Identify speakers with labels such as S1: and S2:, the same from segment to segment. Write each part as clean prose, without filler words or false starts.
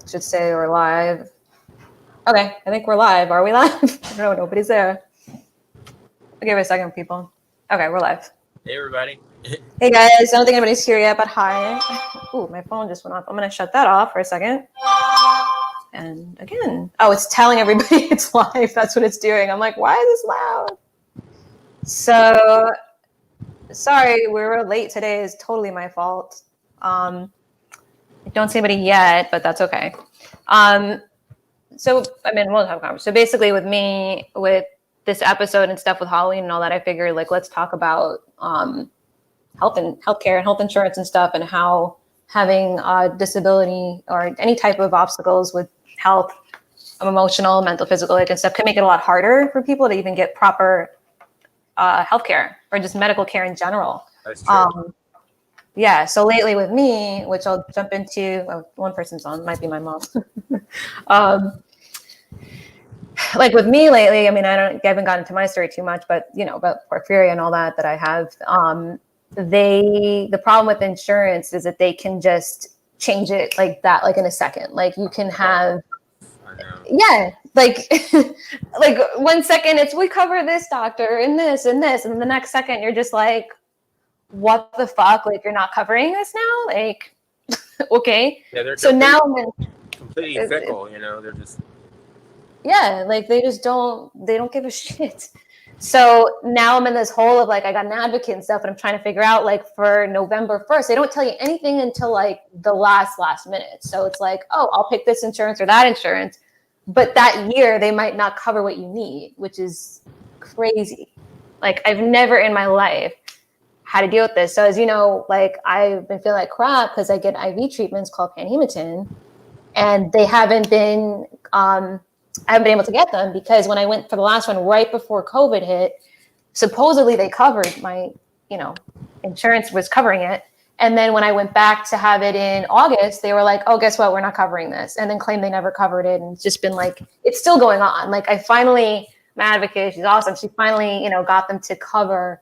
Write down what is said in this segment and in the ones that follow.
S1: Should say we're live. Okay, I think we're live. Are we live? I don't know. Nobody's there. I'll give it a second, people. Okay, we're live.
S2: Hey, everybody.
S1: Hey, guys. I don't think anybody's here yet, but hi. Ooh, my phone just went off. I'm going to shut that off for a second. And again. Oh, it's telling everybody it's live. That's what it's doing. I'm like, why is this loud? So, sorry, we were late today. It's totally my fault. I don't see anybody yet, but that's okay. So, I mean, we'll have a conversation. So basically with me, with this episode and stuff with Halloween and all that, I figured, like, let's talk about healthcare and health insurance and stuff, and how having disability or any type of obstacles with health, emotional, mental, physical, like, and stuff can make it a lot harder for people to even get proper healthcare or just medical care in general.
S2: That's true.
S1: Yeah, so lately with me, which I'll jump into, one person's on, might be my mom. Like with me lately, I mean, I haven't gotten into my story too much, but you know, about porphyria and all that I have. The problem with insurance is that they can just change it like that, like in a second. Like you can have, yeah, like like 1 second it's we cover this doctor and this and this, and the next second you're just like, what the fuck? Like, you're not covering this now? Like, okay.
S2: Yeah, they're
S1: so now
S2: completely fickle, you know, they're just.
S1: Yeah, like they don't give a shit. So now I'm in this hole of like, I got an advocate and stuff, and I'm trying to figure out, like, for November 1st, they don't tell you anything until like the last minute. So it's like, oh, I'll pick this insurance or that insurance. But that year they might not cover what you need, which is crazy. Like, I've never in my life how to deal with this. So as you know, like, I've been feeling like crap because I get IV treatments called panhematin, and they haven't been, I haven't been able to get them because when I went for the last one right before COVID hit, supposedly they covered my, you know, insurance was covering it. And then when I went back to have it in August, they were like, oh, guess what? We're not covering this. And then claimed they never covered it. And it's just been like, it's still going on. Like, I finally, my advocate, she's awesome. She finally, you know, got them to cover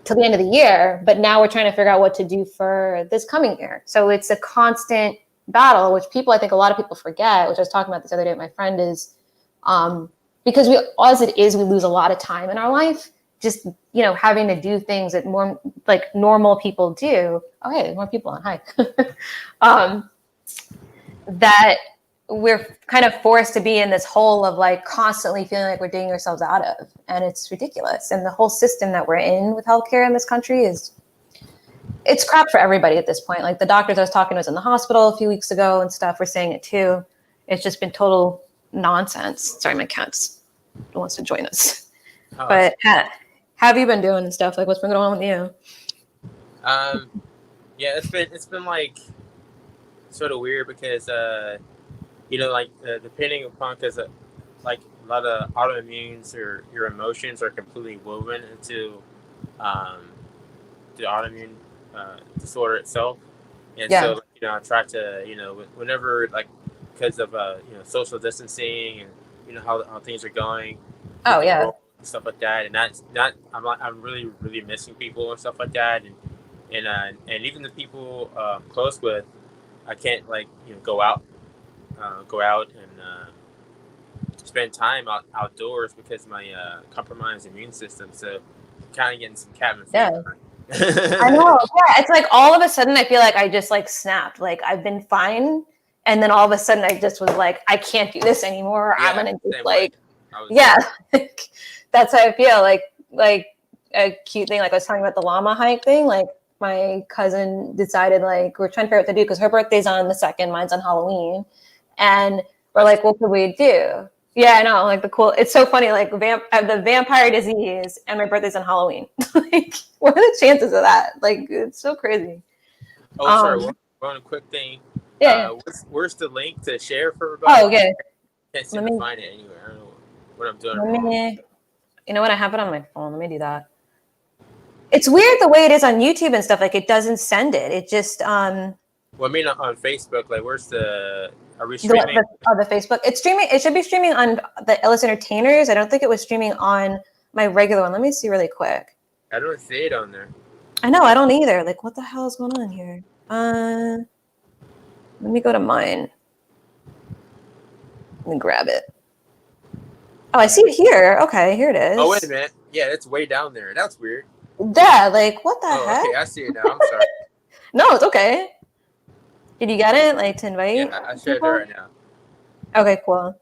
S1: till the end of the year, but now we're trying to figure out what to do for this coming year. So it's a constant battle, which people, I think a lot of people forget, which I was talking about this other day with my friend, is because we, as it is, we lose a lot of time in our life, just, you know, having to do things that more like normal people do. Oh, hey, there's more people on. Hi. That we're kind of forced to be in this hole of like constantly feeling like we're digging ourselves out of, and it's ridiculous. And the whole system that we're in with healthcare in this country it's crap for everybody at this point. Like the doctors I was talking to was in the hospital a few weeks ago and stuff were saying it too. It's just been total nonsense. Sorry, my cat's wants to join us. Oh. But how have you been doing and stuff? Like, what's been going on with you?
S2: Yeah, it's been like sort of weird because you know, like depending upon, because like a lot of autoimmunes or your emotions are completely woven into the autoimmune disorder itself, and so, like, you know, I try to, you know, whenever, like, because of you know, social distancing and, you know, how things are going.
S1: Oh yeah.
S2: And stuff like that, and that's not. I'm really missing people and stuff like that, and even the people I'm close with, I can't, like, you know, go out and spend time outdoors because of my compromised immune system. So kind of getting some cabin fever.
S1: I know. Yeah, it's like all of a sudden I feel like I just like snapped. Like, I've been fine, and then all of a sudden I just was like, I can't do this anymore. Yeah, I'm gonna just like, yeah. That's how I feel. Like a cute thing. Like I was talking about the llama hike thing. Like, my cousin decided, like, we're trying to figure out what to do because her birthday's on the 2nd, mine's on Halloween, and we're like, what could we do? Yeah, I know. Like, it's so funny. Like, I have the vampire disease and my birthday's on Halloween. Like, what are the chances of that? Like, it's so crazy.
S2: Oh, sorry. One quick thing.
S1: Yeah.
S2: Where's the link to share for everybody?
S1: Oh, okay.
S2: Can't seem to find it anywhere. I don't know what I'm doing wrong.
S1: You know what? I have it on my phone. Let me do that. It's weird the way it is on YouTube and stuff. Like, it doesn't send it. It just
S2: Well, I mean, on Facebook. Like, where's the? Are we streaming?
S1: The Facebook. It's streaming. It should be streaming on the iLLest Entertainers. I don't think it was streaming on my regular one. Let me see really quick.
S2: I don't see it on there.
S1: I know. I don't either. Like, what the hell is going on here? Let me go to mine. Let me grab it. Oh, I see it here. Okay, here it is.
S2: Oh, wait a minute. Yeah, it's way down there. That's weird.
S1: Yeah, like what the heck?
S2: Okay, I see it now. I'm sorry.
S1: No, it's okay. Did you get it? Like to invite?
S2: Yeah, I shared it right now.
S1: Okay, cool.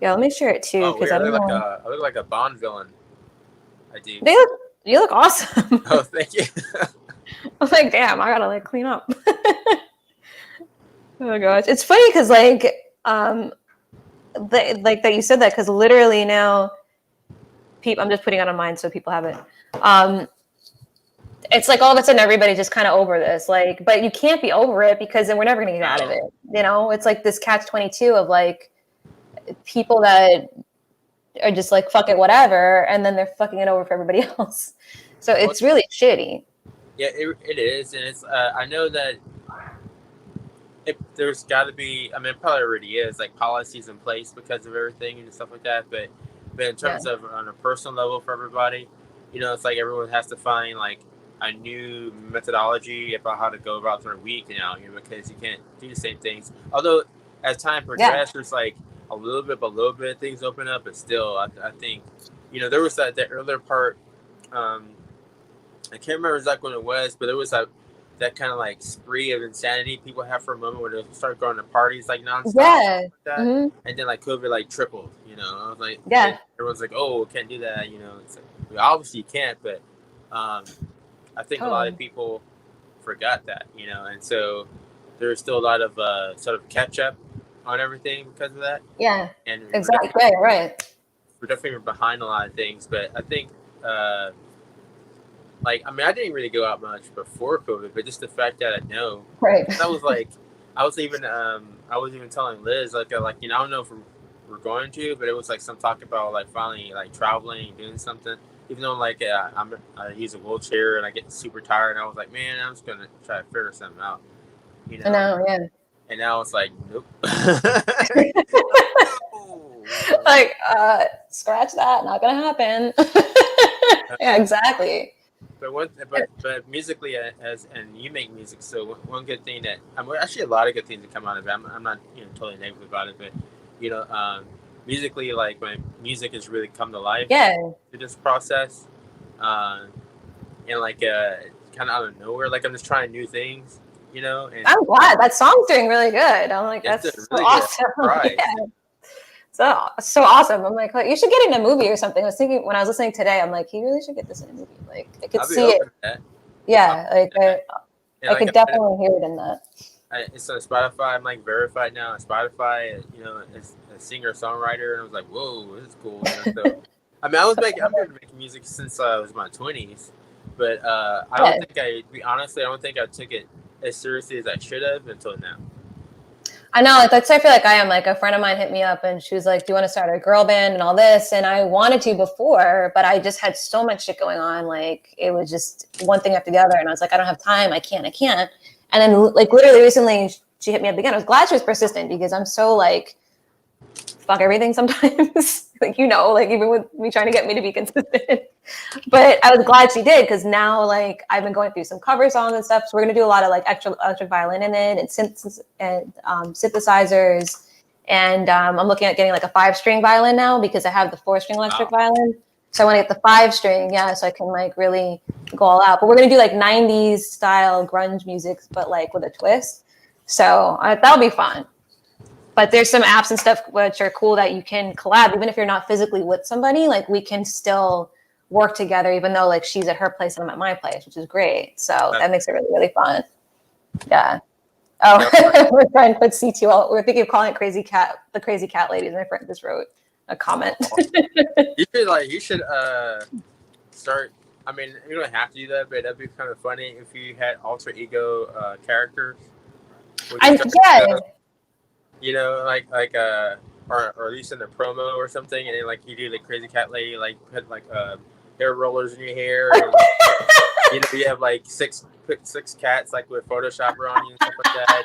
S1: Yeah, let me share it too because I don't know.
S2: I look like a Bond villain. I do.
S1: You look awesome.
S2: Oh, thank you.
S1: I'm like, damn, I gotta like clean up. Oh gosh, it's funny because like that you said that because literally now, I'm just putting it on mine so people have it. It's like all of a sudden everybody's just kind of over this, like, but you can't be over it because then we're never gonna get out of it. You know, it's like this catch-22 of like people that are just like fuck it, whatever, and then they're fucking it over for everybody else. So it's really shitty.
S2: Yeah, it is, and it's. I know that there's got to be. I mean, it probably already is like policies in place because of everything and stuff like that. But in terms of on a personal level for everybody, you know, it's like everyone has to find like a new methodology about how to go about their week now, you know, because you can't do the same things. Although as time progresses, there's like a little bit things open up, but still, I think, you know, there was that earlier part. I can't remember exactly when it was, but there was that kind of like spree of insanity people have for a moment where they start going to parties like nonstop.
S1: Yeah.
S2: Like that. Mm-hmm. And then like COVID like tripled, you know. I was like, everyone's like, oh, can't do that, you know. It's like, well, obviously you can't, but I think a lot of people forgot that, you know, and so there's still a lot of sort of catch up on everything because of that.
S1: Yeah. And exactly. Right.
S2: We're definitely behind a lot of things, but I think like, I mean, I didn't really go out much before COVID, but just the fact that I know,
S1: right?
S2: That was like, I was even telling Liz like you know, I don't know if we're going to, but it was like some talk about like finally like traveling, doing something. Even though like I use a wheelchair and I get super tired, and I was like, man, I'm just gonna try to figure something out, you know?
S1: No, yeah.
S2: And now it's like, nope.
S1: Like, scratch that. Not gonna happen. Yeah, exactly.
S2: But musically, and you make music, so one good thing that actually a lot of good things that come out of it. I'm not totally negative about it, but musically, like when music has really come to life, through this process, and like kind of out of nowhere, like I'm just trying new things, you know. And
S1: I'm glad that song's doing really good. I'm like, that's really so awesome. So awesome. I'm like, you should get in a movie or something. I was thinking when I was listening today, I'm like, he really should get this in a movie. Like, I could see it. Yeah, like I could definitely hear it in that.
S2: It's on Spotify. I'm like verified now on Spotify. As a singer-songwriter, and I was like, whoa, this is cool. So, I mean, I've been making music since I was in my 20s, but I don't think I took it as seriously as I should have until now.
S1: I know, like that's I feel like I am. Like a friend of mine hit me up and she was like, do you want to start a girl band and all this? And I wanted to before, but I just had so much shit going on. Like it was just one thing after the other. And I was like, I don't have time. I can't. And then like literally recently she hit me up again. I was glad she was persistent because I'm so like, fuck everything sometimes. Like, like even with me trying to get me to be consistent. But I was glad she did because now like I've been going through some cover songs and stuff. So we're gonna do a lot of like extra electric violin in it and synthesizers. And I'm looking at getting like a 5-string violin now because I have the 4-string electric violin. So I want to get the 5-string, so I can like really go all out. But we're gonna do like 90s style grunge music, but like with a twist. So that'll be fun. But there's some apps and stuff which are cool that you can collab, even if you're not physically with somebody. Like we can still work together, even though like she's at her place and I'm at my place, which is great. So that makes it really, really fun. Yeah. Oh, we're trying to put C2L. We're thinking of calling it Crazy Cat, the Crazy Cat Ladies. My friend just wrote a comment.
S2: You should start. I mean, you don't have to do that, but that'd be kind of funny if you had alter ego characters. Or at least in a promo or something, and then like you do the Crazy Cat Lady, like put like hair rollers in your hair, and you have like six cats like with Photoshopper on you and stuff like that.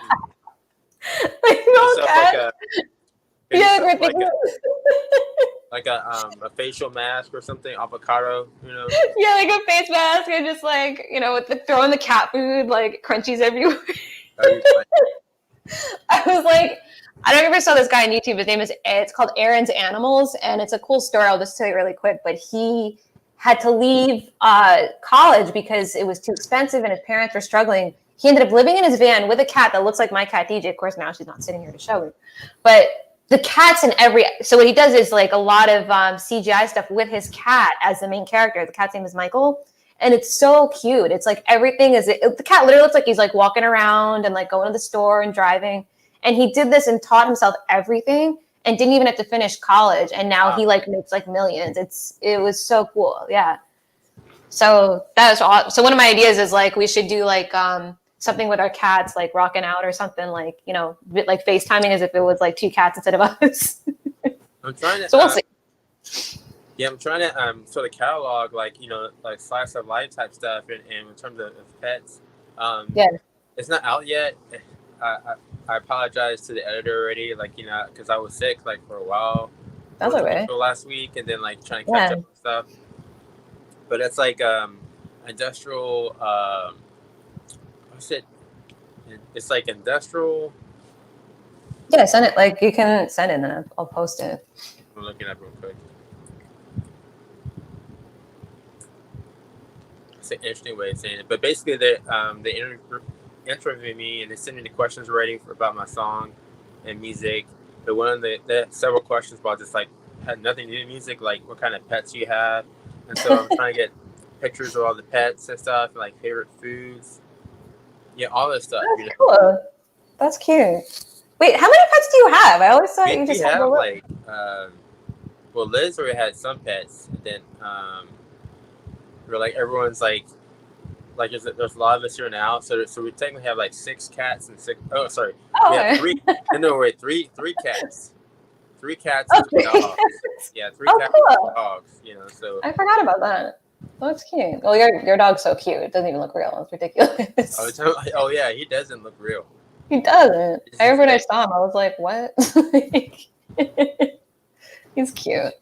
S2: Like a facial mask or something, avocado,
S1: Yeah, like a face mask, and just like with throwing the cat food, like crunchies everywhere. I was like, I don't know if you ever saw this guy on YouTube. His name is, it's called Aaron's Animals, and it's a cool story. I'll just tell you really quick. But he had to leave college because it was too expensive and his parents were struggling. He ended up living in his van with a cat that looks like my cat DJ. Of course, now she's not sitting here to show me. But the cat's in every, so what he does is like a lot of CGI stuff with his cat as the main character. The cat's name is Michael. And it's so cute. It's like everything is, the cat literally looks like he's like walking around and like going to the store and driving. And he did this and taught himself everything and didn't even have to finish college. And now he like makes like millions. It was so cool. Yeah. So that was awesome. So one of my ideas is like, we should do like something with our cats, like rocking out or something, like, you know, like FaceTiming as if it was like two cats instead of us.
S2: I'm trying to,
S1: so we'll see.
S2: Yeah, I'm trying to sort of catalog, like, you know, like slice of life type stuff, and in terms of pets.
S1: Yeah,
S2: it's not out yet. I apologize to the editor already, like, you know, because I was sick like for a while.
S1: that's okay.
S2: Last week, and then like trying to catch up and stuff. But it's like industrial. What's it? It's like industrial.
S1: Yeah, send it. Like you can send it, and then I'll post it.
S2: I'm looking up real quick. It's an interesting way of saying it, but basically they interviewed me and they sent me the questions already about my song and music. But one of the several questions about just like had nothing to do with music, like what kind of pets you have, and so I'm trying to get pictures of all the pets and stuff, and like favorite foods, yeah, all this stuff.
S1: That's cool. That's cute. Wait, how many pets do you have? I always thought you just had
S2: like well, Liz already had some pets, and then we're like everyone's like there's a lot of us here now, so we technically have like 6 cats and 6. Oh, sorry, we have 3. No, wait, 3 cats, 3 cats and 2 dogs. Yeah, 3 cats and 2 dogs. You know, so I
S1: forgot about that. That's cute. Well, your dog's so cute. It doesn't even look real. It's ridiculous.
S2: Oh yeah, he doesn't look real.
S1: He doesn't. I remember when I saw him, I was like, what? He's cute.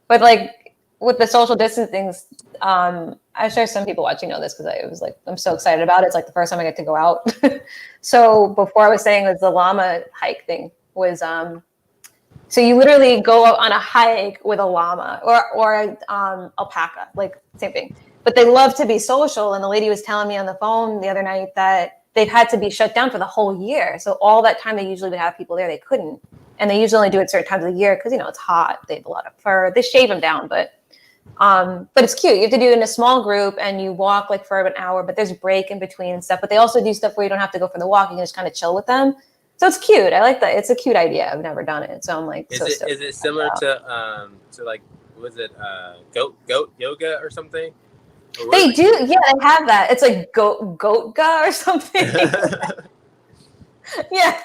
S1: But like with the social distance things, I'm sure some people watching know this because I was like, I'm so excited about it. It's like the first time I get to go out. So before I was saying was the llama hike thing was, so you literally go on a hike with a llama or alpaca, like same thing. But they love to be social. And the lady was telling me on the phone the other night that they've had to be shut down for the whole year. So all that time they usually would have people there, they couldn't. And they usually only do it certain times of the year because, you know, it's hot. They have a lot of fur. They shave them down, but it's cute. You have to do it in a small group and you walk like for an hour, but there's a break in between and stuff. But they also do stuff where you don't have to go for the walk. You can just kind of chill with them. So it's cute. I like that. It's a cute idea. I've never done it. So I'm like,
S2: is it similar to like, was it goat yoga or something?
S1: They do, yeah, they have that. It's like goatga or something. Yeah,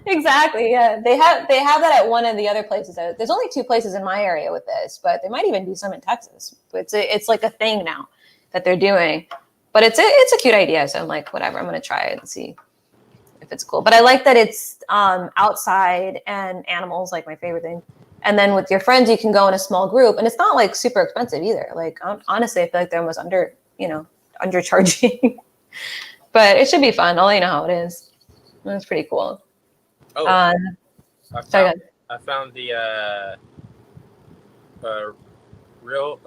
S1: exactly. Yeah, they have that at one of the other places. There's only 2 places in my area with this, but they might even do some in Texas. It's like a thing now that they're doing. But it's a cute idea. So I'm like, whatever. I'm gonna try it and see if it's cool. But I like that it's outside and animals, like my favorite thing. And then with your friends, you can go in a small group, and it's not like super expensive either. Like honestly, I feel like they're almost undercharging. But it should be fun. I'll let you know how it is. It's pretty cool.
S2: Oh, I found the real.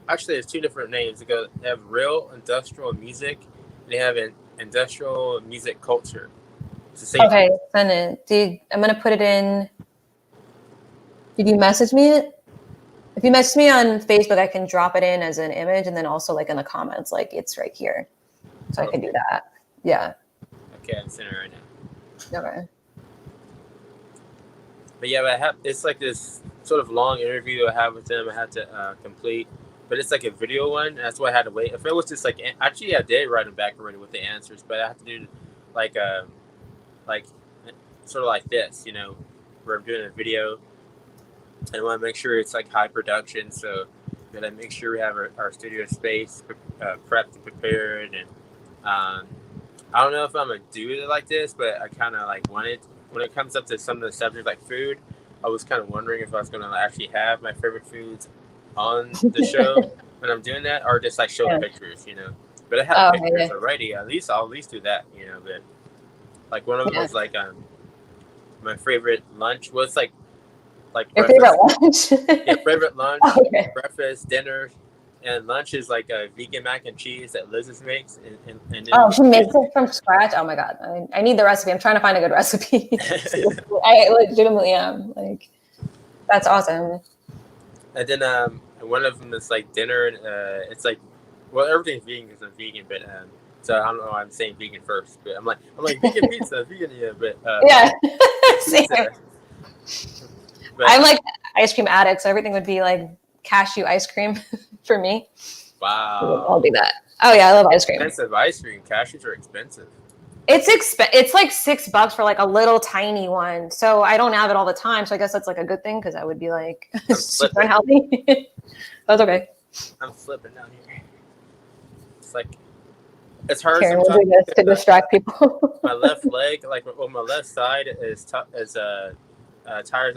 S2: Actually, there's 2 different names. They have real industrial music, and they have an industrial music culture. It's the same.
S1: Okay, send it. I'm gonna put it in. Did you message me it? If you message me on Facebook, I can drop it in as an image, and then also like in the comments, like it's right here, so I can do that. Yeah.
S2: Okay, I'm sending it right now.
S1: Okay.
S2: But yeah, it's like this sort of long interview I have with them. I had to complete, but it's like a video one. That's why I had to wait. If it was just like, actually, I did write them back already with the answers, but I have to do like sort of like this, you know, where I'm doing a video. I want to make sure it's like high production, so we gotta make sure we have our studio space prepped and prepared. And I don't know if I'm gonna do it like this, but I kind of like wanted, when it comes up to some of the subjects like food, I was kind of wondering if I was gonna actually have my favorite foods on the show when I'm doing that, or just like show pictures, you know. But I have pictures already. I'll at least do that, you know. But like one of them was like my favorite lunch was like
S1: Your
S2: breakfast.
S1: favorite lunch?
S2: Yeah, favorite lunch,
S1: Oh, okay.
S2: breakfast, dinner, and lunch is like a vegan mac and cheese that Liz makes, and then
S1: Oh, she makes it from scratch. Oh my god, I need the recipe. I'm trying to find a good recipe. I legitimately am. Like, that's awesome.
S2: and then one of them is like dinner. It's like, well, everything's vegan because I'm vegan, but so I don't know why I'm saying vegan first, but I'm like vegan pizza, vegan, yeah, but
S1: Yeah, same.
S2: pizza. But
S1: I'm like ice cream addict, so everything would be like cashew ice cream for me. I'll
S2: wow,
S1: do that. Oh yeah, I love ice cream.
S2: expensive ice cream. Cashews are expensive.
S1: It's like $6 for like a little tiny one. So I don't have it all the time. So I guess that's like a good thing because I would be like super unhealthy. That's okay.
S2: I'm slipping down here. It's like it's hard
S1: Karen will
S2: sometimes.
S1: do this to distract people.
S2: My left leg, like on my left side, is tires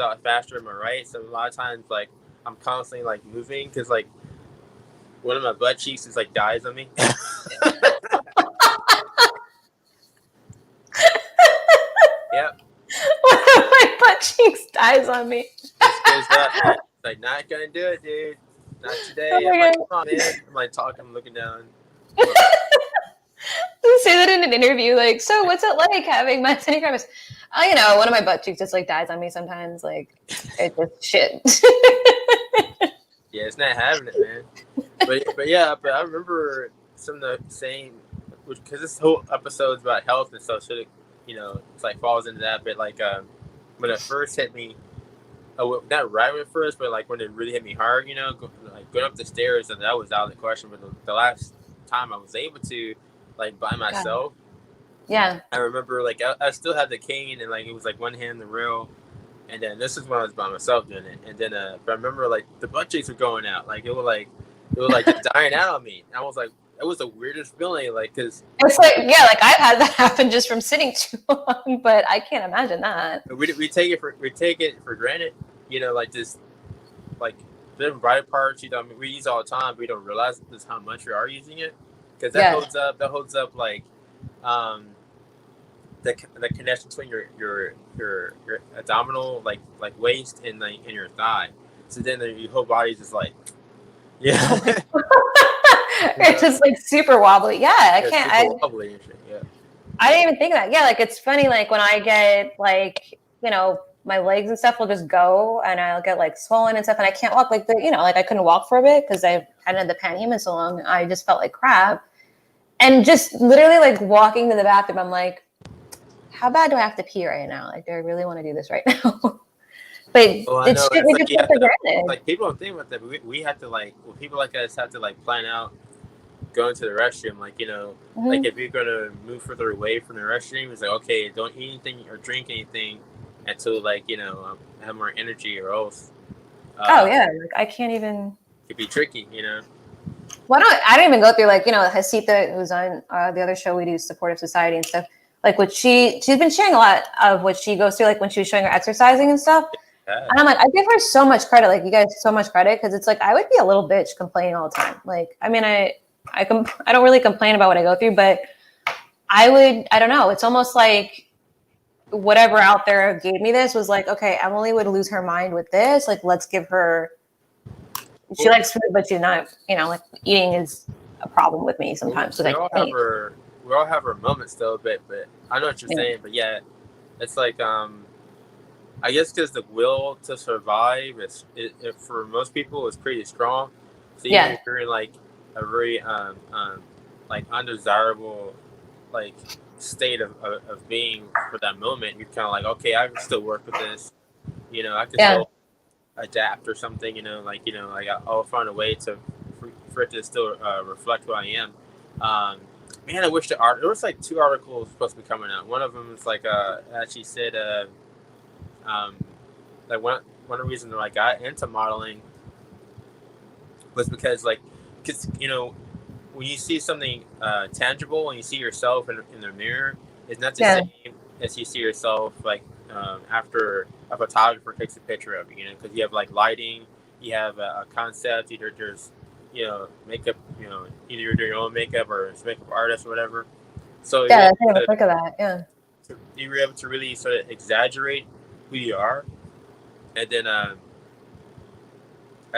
S2: out faster than my right. So a lot of times, like I'm constantly like moving because like one of my butt cheeks is like dies on me. Yep.
S1: One of my butt cheeks dies on me.
S2: Just goes up. Man. It's like not gonna do it, dude. Not today.
S1: Oh
S2: I'm
S1: my
S2: like,
S1: God.
S2: come on, man. I'm like talking, I'm looking down.
S1: Say that in an interview, like, so what's it like having myasthenia gravis? Oh, you know, one of my butt cheeks just like dies on me sometimes. Like, it's just shit.
S2: Yeah, it's not having it, man. But yeah, but I remember some of the saying, because this whole episode is about health and stuff, so it's like falls into that. But like when it first hit me, not right at first, but like when it really hit me hard, going up the stairs, and that was out of the question. But the last time I was able to, like by myself,
S1: Yeah.
S2: I remember like I still had the cane, and like it was like one hand the rail. And then this is when I was by myself doing it. And then but I remember like the butt cheeks were going out. Like it was like just dying out on me. And I was like, it was the weirdest feeling. Like, cause
S1: It's like, yeah, like I've had that happen just from sitting too long, but I can't imagine that.
S2: we take it for granted. Like this, like different body parts. I mean, we use all the time. But we don't realize just how much we are using it. Because that holds up. That holds up like, the connection between your abdominal like waist and like in your thigh. So then your whole body's just like, yeah.
S1: It's just like super wobbly. Yeah, I can't.
S2: Super wobbly and shit. Yeah.
S1: I didn't even think of that. Yeah, like it's funny. Like when I get like my legs and stuff will just go, and I'll get like swollen and stuff, and I can't walk. Like like I couldn't walk for a bit because I hadn't had the panhematin so long. I just felt like crap, and just literally like walking to the bathroom, I'm like, how bad do I have to pee right now? Like, do I really want to do this right now? But it's shit we just take for granted.
S2: Like people don't think about that, but we have to people like us have to like plan out going to the restroom. Like like if you're gonna move further away from the restroom, it's like okay, don't eat anything or drink anything until like have more energy or else.
S1: Oh yeah, like I can't even.
S2: It could be tricky,
S1: I don't even go through like Hasita, who's on the other show we do, Supportive Society and stuff. Like what she's been sharing a lot of what she goes through, like when she was showing her exercising and stuff. Yeah. And I'm like, I give her so much credit, like you guys, so much credit, because it's like I would be a little bitch complaining all the time. Like, I mean, I don't really complain about what I go through, but I don't know. It's almost like whatever out there gave me this was like, okay, Emily would lose her mind with this. Like, let's give her. She likes food, but she's not. Like eating is a problem with me sometimes.
S2: We all have our moments though, but I know what you're saying. But yeah, it's like I guess because the will to survive it for most people is pretty strong. So even if you're in like a very like undesirable like state of being for that moment, you're kind of like, okay, I can still work with this. I can still adapt or something. I'll find a way for it to still reflect who I am. Man, I wish there was like 2 articles supposed to be coming out. One of them is like actually said like one of the reasons I got into modeling was because when you see something tangible and you see yourself in the mirror, it's not the same as you see yourself like after a photographer takes a picture of you. Because you have like lighting, you have a concept, either there's makeup, either you're doing your own makeup or it's makeup artist or whatever. So
S1: I think of that. Yeah.
S2: you're able to really sort of exaggerate who you are, and then I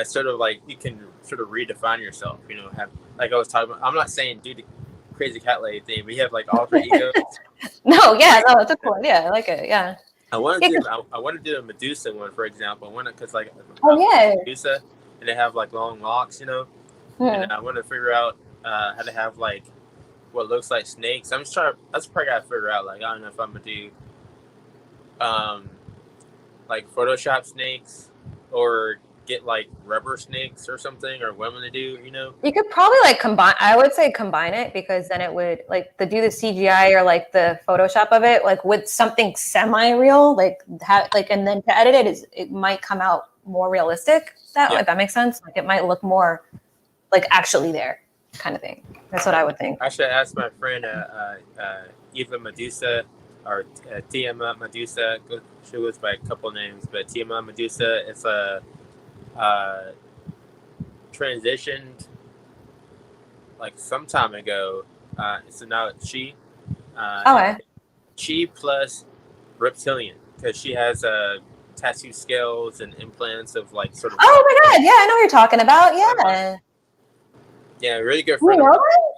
S2: sort of like you can sort of redefine yourself. You know, have like I was talking about. I'm not saying do the crazy cat lady thing, but you have like alter egos.
S1: No, yeah, no, it's a cool idea. I like it. Yeah.
S2: I want to do I want to do a Medusa one, for example. I want to because like Medusa, and they have like long locks, you know, and I want to figure out how to have like what looks like snakes. I'm just trying. That's probably gotta figure out. Like I don't know if I'm gonna do like Photoshop snakes or get like rubber snakes or something, or what I'm gonna do, you know.
S1: You could probably like combine. I would say combine it because then it would like do the CGI or like the Photoshop of it like with something semi-real, like and then to edit it it might come out more realistic. If that makes sense. Like it might look more like actually there, kind of thing. That's what I would think.
S2: I should ask my friend Eva Medusa or Tiamat Medusa. She goes by a couple names, but Tiamat Medusa is a transitioned like some time ago. So now it's she. She plus reptilian because she has tattoo scales and implants of like sort of.
S1: Oh my god! Yeah, I know what you're talking about. Yeah.
S2: Yeah, really good friend.
S1: You know that?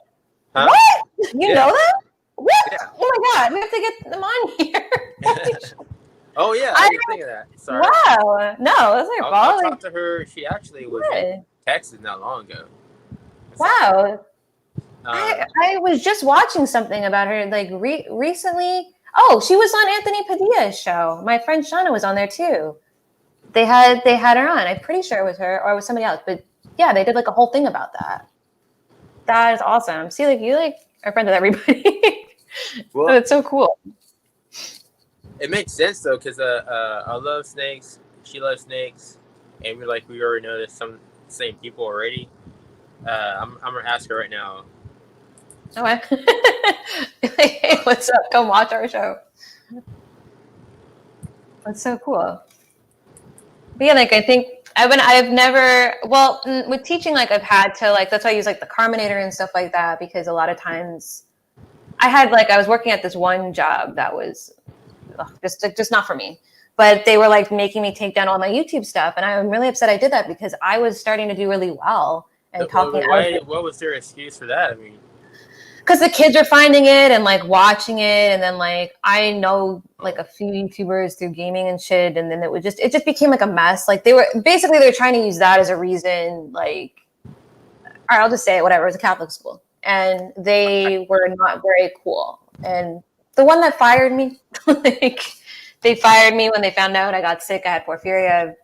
S1: Huh? What? You know that? What?
S2: Yeah.
S1: Oh my god! We have to get them on here.
S2: Oh yeah, I didn't think of that. Sorry.
S1: Wow. No, that's not your fault.
S2: I talked to her. She actually was in Texas not long ago.
S1: Wow. I was just watching something about her like recently. Oh, she was on Anthony Padilla's show. My friend Shauna was on there too. They had her on. I'm pretty sure it was her or it was somebody else. But yeah, they did like a whole thing about that. That is awesome. See, like you like are friends with everybody. Well, it's so cool.
S2: It makes sense though, because I love snakes. She loves snakes, and we already know some same people already. I'm gonna ask her right now.
S1: Okay. Hey, what's up? Come watch our show. That's so cool. But yeah, like I think I've never with teaching like I've had to like that's why I use like the Carmenator and stuff like that because a lot of times I was working at this one job that was just not for me. But they were like making me take down all my YouTube stuff, and I'm really upset I did that because I was starting to do really well and talking.
S2: What was their excuse for that? I mean,
S1: because the kids are finding it and like watching it, and then like I know like a few YouTubers through gaming and shit, and then it just became like a mess. Like they were trying to use that as a reason. Like, all right, I'll just say it. Whatever. It was a Catholic school, and they were not very cool. And the one that fired me, like they fired me when they found out I got sick. I had porphyria.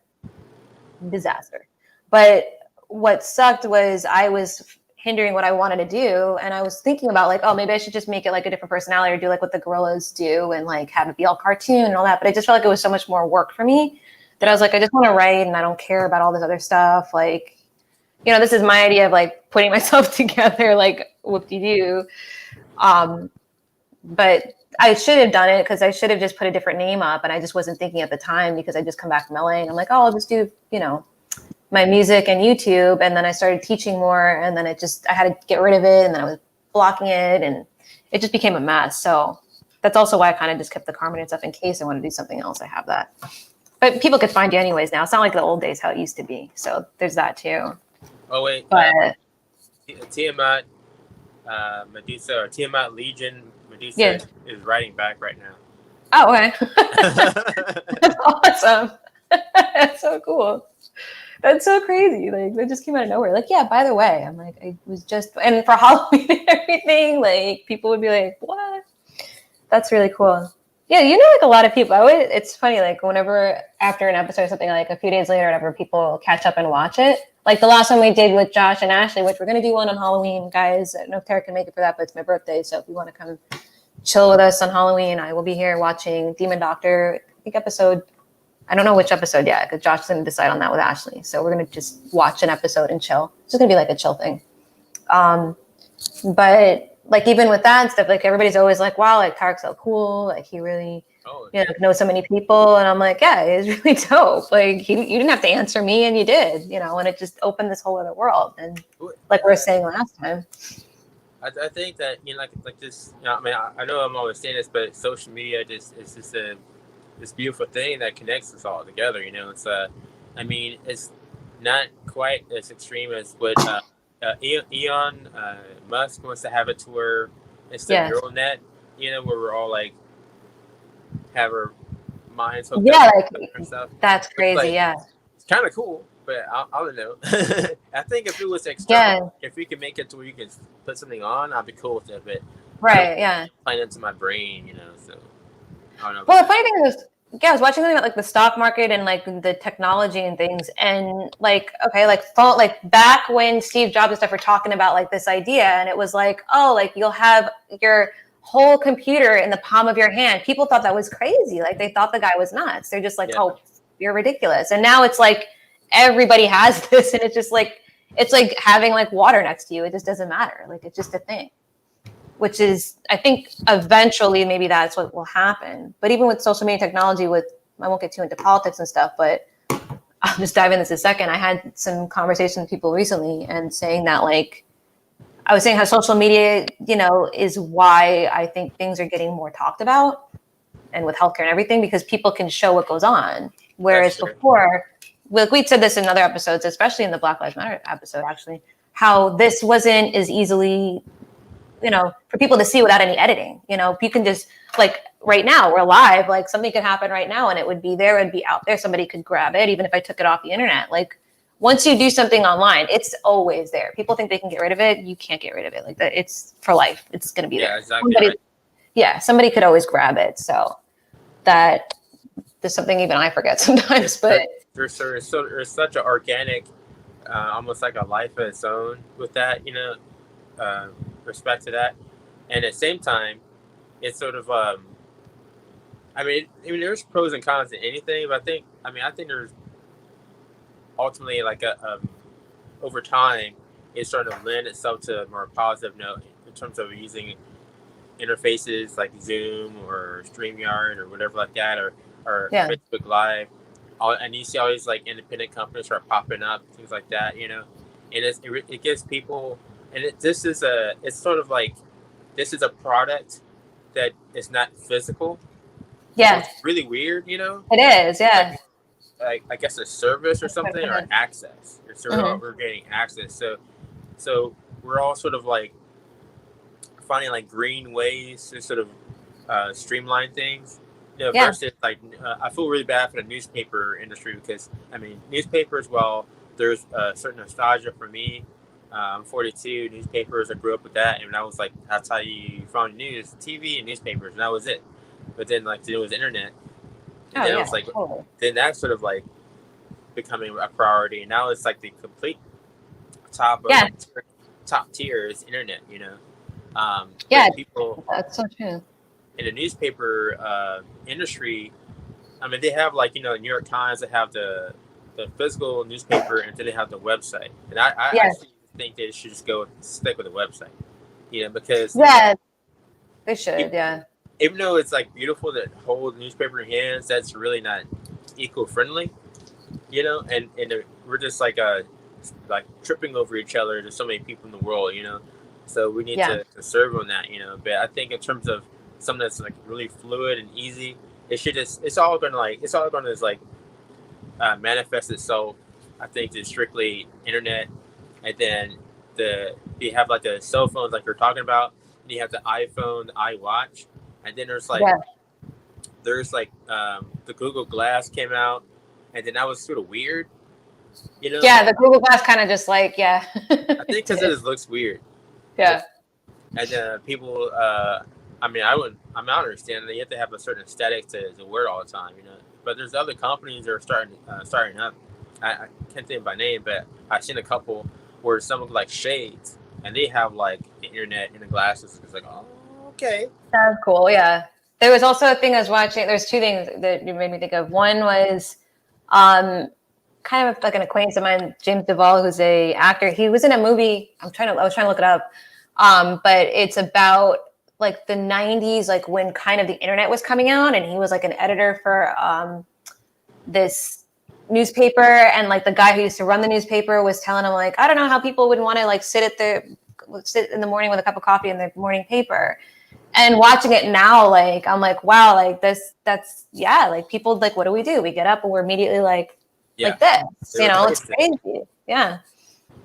S1: Disaster. But what sucked was I was hindering what I wanted to do. And I was thinking about like, oh, maybe I should just make it like a different personality or do like what the gorillas do and like have it be all cartoon and all that. But I just felt like it was so much more work for me that I was like, I just want to write and I don't care about all this other stuff. Like, you know, this is my idea of like putting myself together, like whoop-de-doo. But I should have done it because I should have just put a different name up. And I just wasn't thinking at the time because I just come back from LA and I'm like, oh, I'll just do, you know, my music and YouTube. And then I started teaching more and then I had to get rid of it. And then I was blocking it and it just became a mess. So that's also why I kind of just kept the Carmenator stuff in case I want to do something else. I have that. But people could find you anyways now. It's not like the old days how it used to be. So there's that too.
S2: Oh, wait.
S1: But
S2: Tiamat Medusa or Tiamat Legion Medusa is writing back right now.
S1: Oh, okay. That's awesome. That's so cool. That's so crazy. Like, they just came out of nowhere. Like, yeah, by the way, I'm like, I was just, and for Halloween and everything, like, people would be like, what? That's really cool. Yeah, you know, like a lot of people, it's funny, like, whenever after an episode or something, like a few days later, whatever, people catch up and watch it. Like the last one we did with Josh and Ashley, which we're going to do one on Halloween, guys. I don't know if Tarik can make it for that, but it's my birthday. So if you want to come chill with us on Halloween, I will be here watching Demon Doctor, I think episode, I don't know which episode yet, because Josh is going to decide on that with Ashley. So we're going to just watch an episode and chill. It's just going to be like a chill thing. But like even with that and stuff, like everybody's always like, wow, like Tarik's so cool. Like he really, knows so many people. And I'm like, yeah, it's really dope. Like you didn't have to answer me and you did, and it just opened this whole other world. And like we were saying last time.
S2: I think that like this. I mean, I know I'm always saying this, but social media just is just this beautiful thing that connects us all together. It's I mean, it's not quite as extreme as what Elon Musk wants to have it to where it's the neural net. Where we're all like have our minds hooked up and stuff.
S1: That's crazy.
S2: Like,
S1: yeah,
S2: it's kind of cool, but I don't know. I think if it was external, if we could make it to where you can put something on, I'd be cool with it. But playing into my brain, so I don't know.
S1: Well, the funny thing is, I was watching something about like the stock market and like the technology and things, and like phone, like back when Steve Jobs and stuff were talking about like this idea, and it was like, oh, like you'll have your whole computer in the palm of your hand. People thought that was crazy. Like they thought the guy was nuts. They're just like, oh, you're ridiculous. And now it's like everybody has this, and it's just like it's like having like water next to you. It just doesn't matter. Like it's just a thing. Which is, I think, eventually maybe that's what will happen. But even with social media technology, I won't get too into politics and stuff, but I'll just dive into this a second. I had some conversations with people recently and saying that, like, I was saying how social media, is why I think things are getting more talked about, and with healthcare and everything, because people can show what goes on. Whereas before, like we'd said this in other episodes, especially in the Black Lives Matter episode, actually, how this wasn't as easily, for people to see without any editing. You can just, like right now we're live, like something could happen right now and it would be there, it'd be out there. Somebody could grab it, even if I took it off the internet. Like once you do something online, it's always there. People think they can get rid of it. You can't get rid of it. Like that, it's for life. It's going to be there.
S2: Exactly.
S1: Somebody could always grab it. So that there's something even I forget sometimes, but
S2: there's such an organic, almost like a life of its own with that, respect to that, and at the same time it's sort of I mean there's pros and cons to anything, but I think there's ultimately like over time it's starting to lend itself to a more positive note in terms of using interfaces like Zoom or StreamYard or whatever like that, or Facebook Live, and you see all these like independent companies start popping up, things like that, and it gives people. And it's sort of like, this is a product that is not physical.
S1: Yeah.
S2: So it's really weird,
S1: It is, yeah.
S2: Like I guess a service or something, or access. We're getting access. So we're all sort of like finding like green ways to sort of streamline things. Versus like, I feel really bad for the newspaper industry because, I mean, newspapers, well, there's a certain nostalgia for me. I'm 42, newspapers, I grew up with that, and that was like, that's how you found news, TV and newspapers, and that was it. But then like there was internet, and then it was like, then that's sort of like becoming a priority, and now it's like the complete top tier is internet, people,
S1: that's so true.
S2: In the newspaper industry, I mean, they have like, New York Times, they have the physical newspaper, and then they have the website, and I actually think they should just stick with the website, because
S1: they should,
S2: even though it's like beautiful to hold newspaper in hands, that's really not eco-friendly, and we're just like tripping over each other. There's so many people in the world, so we need to serve on that, but I think in terms of something that's like really fluid and easy, it's all gonna manifest itself, I think, to strictly internet. And then you have like the cell phones like you're talking about, and you have the iPhone, the iWatch, and then there's the Google Glass came out, and then that was sort of weird,
S1: the Google Glass kind of just like
S2: I think because it just looks weird. And people, I mean, I'm not understanding that you have to have a certain aesthetic to wear it all the time, but there's other companies that are starting up. I can't think by name, but I've seen a couple where some look like shades, and they have like the internet in the glasses. It's like, oh, okay.
S1: That's cool, yeah. There was also a thing I was watching. There's two things that you made me think of. One was kind of like an acquaintance of mine, James Duvall, who's a actor. He was in a movie. I was trying to look it up. But it's about like the 90s, like when kind of the internet was coming out, and he was like an editor for this newspaper, and like the guy who used to run the newspaper was telling him like, I don't know how people would want to like sit at the sit in the morning with a cup of coffee in the morning paper. And watching it now, like, I'm like, wow, like like people, like, what do? We get up and we're immediately like this, it's crazy. Yeah.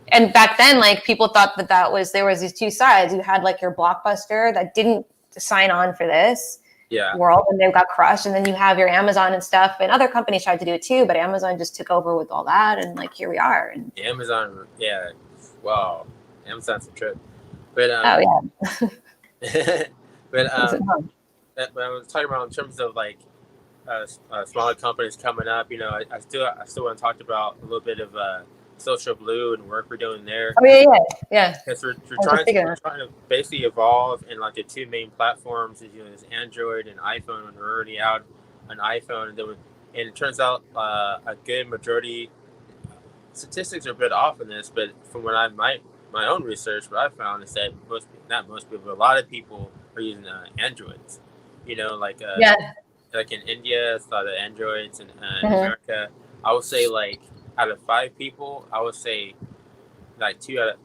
S1: And back then, like, people thought that there was these two sides. You had like your Blockbuster that didn't sign on for this world and they got crushed. And then you have your Amazon and stuff, and other companies tried to do it too, but Amazon just took over with all that. And like, here we are. And
S2: Amazon. Yeah. Wow. Amazon's a trip. But, but I was talking about in terms of like smaller companies coming up. I still want to talk about a little bit of Social Blue and work we're doing there.
S1: Oh yeah.
S2: Because we're trying to basically evolve, and like the two main platforms is Android and iPhone, and we're already out on iPhone, and it turns out a good majority. Statistics are a bit off in this, but from what my own research, what I found is that not most people, but a lot of people are using Androids. Like in India, it's a lot of Androids, and America, I would say like out of 5 people, I would say like 2 out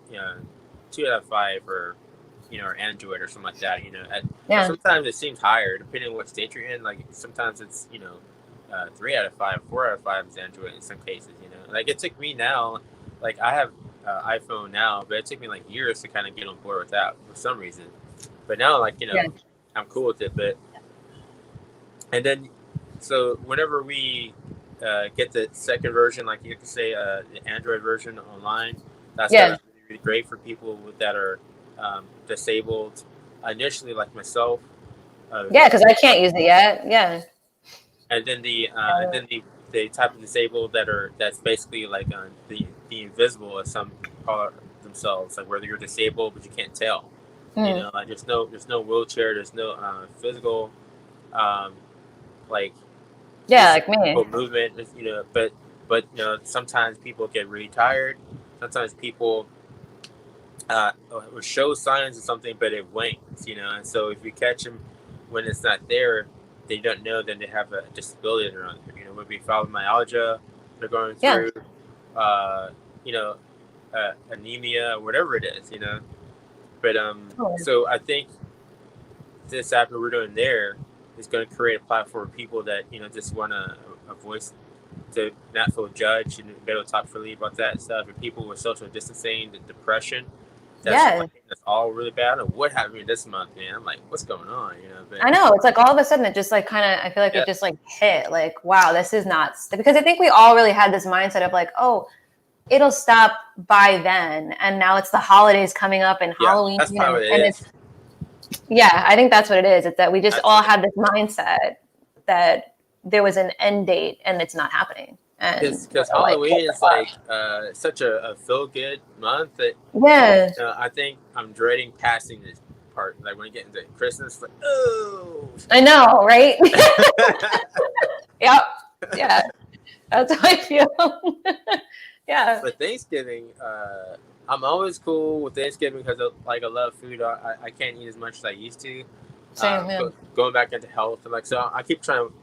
S2: of 5 are Android or something like that. Sometimes it seems higher depending on what state you're in. Like sometimes it's 3 out of 5, 4 out of 5 is Android in some cases. Like it took me now, like I have iPhone now, but it took me like years to kind of get on board with that for some reason. But now, like I'm cool with it. But and then so whenever we get the second version, like you can say the Android version online, that's really, really great for people that are disabled initially, like myself.
S1: Because I can't use it yet. Yeah.
S2: And then the type of disabled that's basically like the invisible, as some call themselves, like whether you're disabled but you can't tell. Like there's no wheelchair, there's no physical like
S1: like me
S2: movement, but sometimes people get really tired. Sometimes people will show signs of something, but it wanes, and so if you catch them when it's not there, they don't know that they have a disability that they're under. Maybe fibromyalgia they're going through, anemia, whatever it is, But so I think this app that we're doing there is going to create a platform for people that just want a voice to not feel judged and be able to talk freely about that stuff. And people with social distancing, the depression, that's all really bad. I don't know what happened this month, man. I'm like, what's going on? But,
S1: I know, it's like all of a sudden it just like kind of, I feel like it just like hit like, wow, this is not, because I think we all really had this mindset of like, oh, it'll stop by then, and now it's the holidays coming up and Halloween.
S2: That's probably what it is.
S1: I think that's what it is. It's that we just all had this mindset that there was an end date and it's not happening.
S2: Because Halloween is like such a feel good month that I think I'm dreading passing this part. Like when you get into Christmas, like
S1: I know, right? Yep. Yeah. That's how I feel. Yeah.
S2: But Thanksgiving, I'm always cool with Thanksgiving because I love food. I can't eat as much as I used to.
S1: Same,
S2: going back into health, and like so, I keep trying to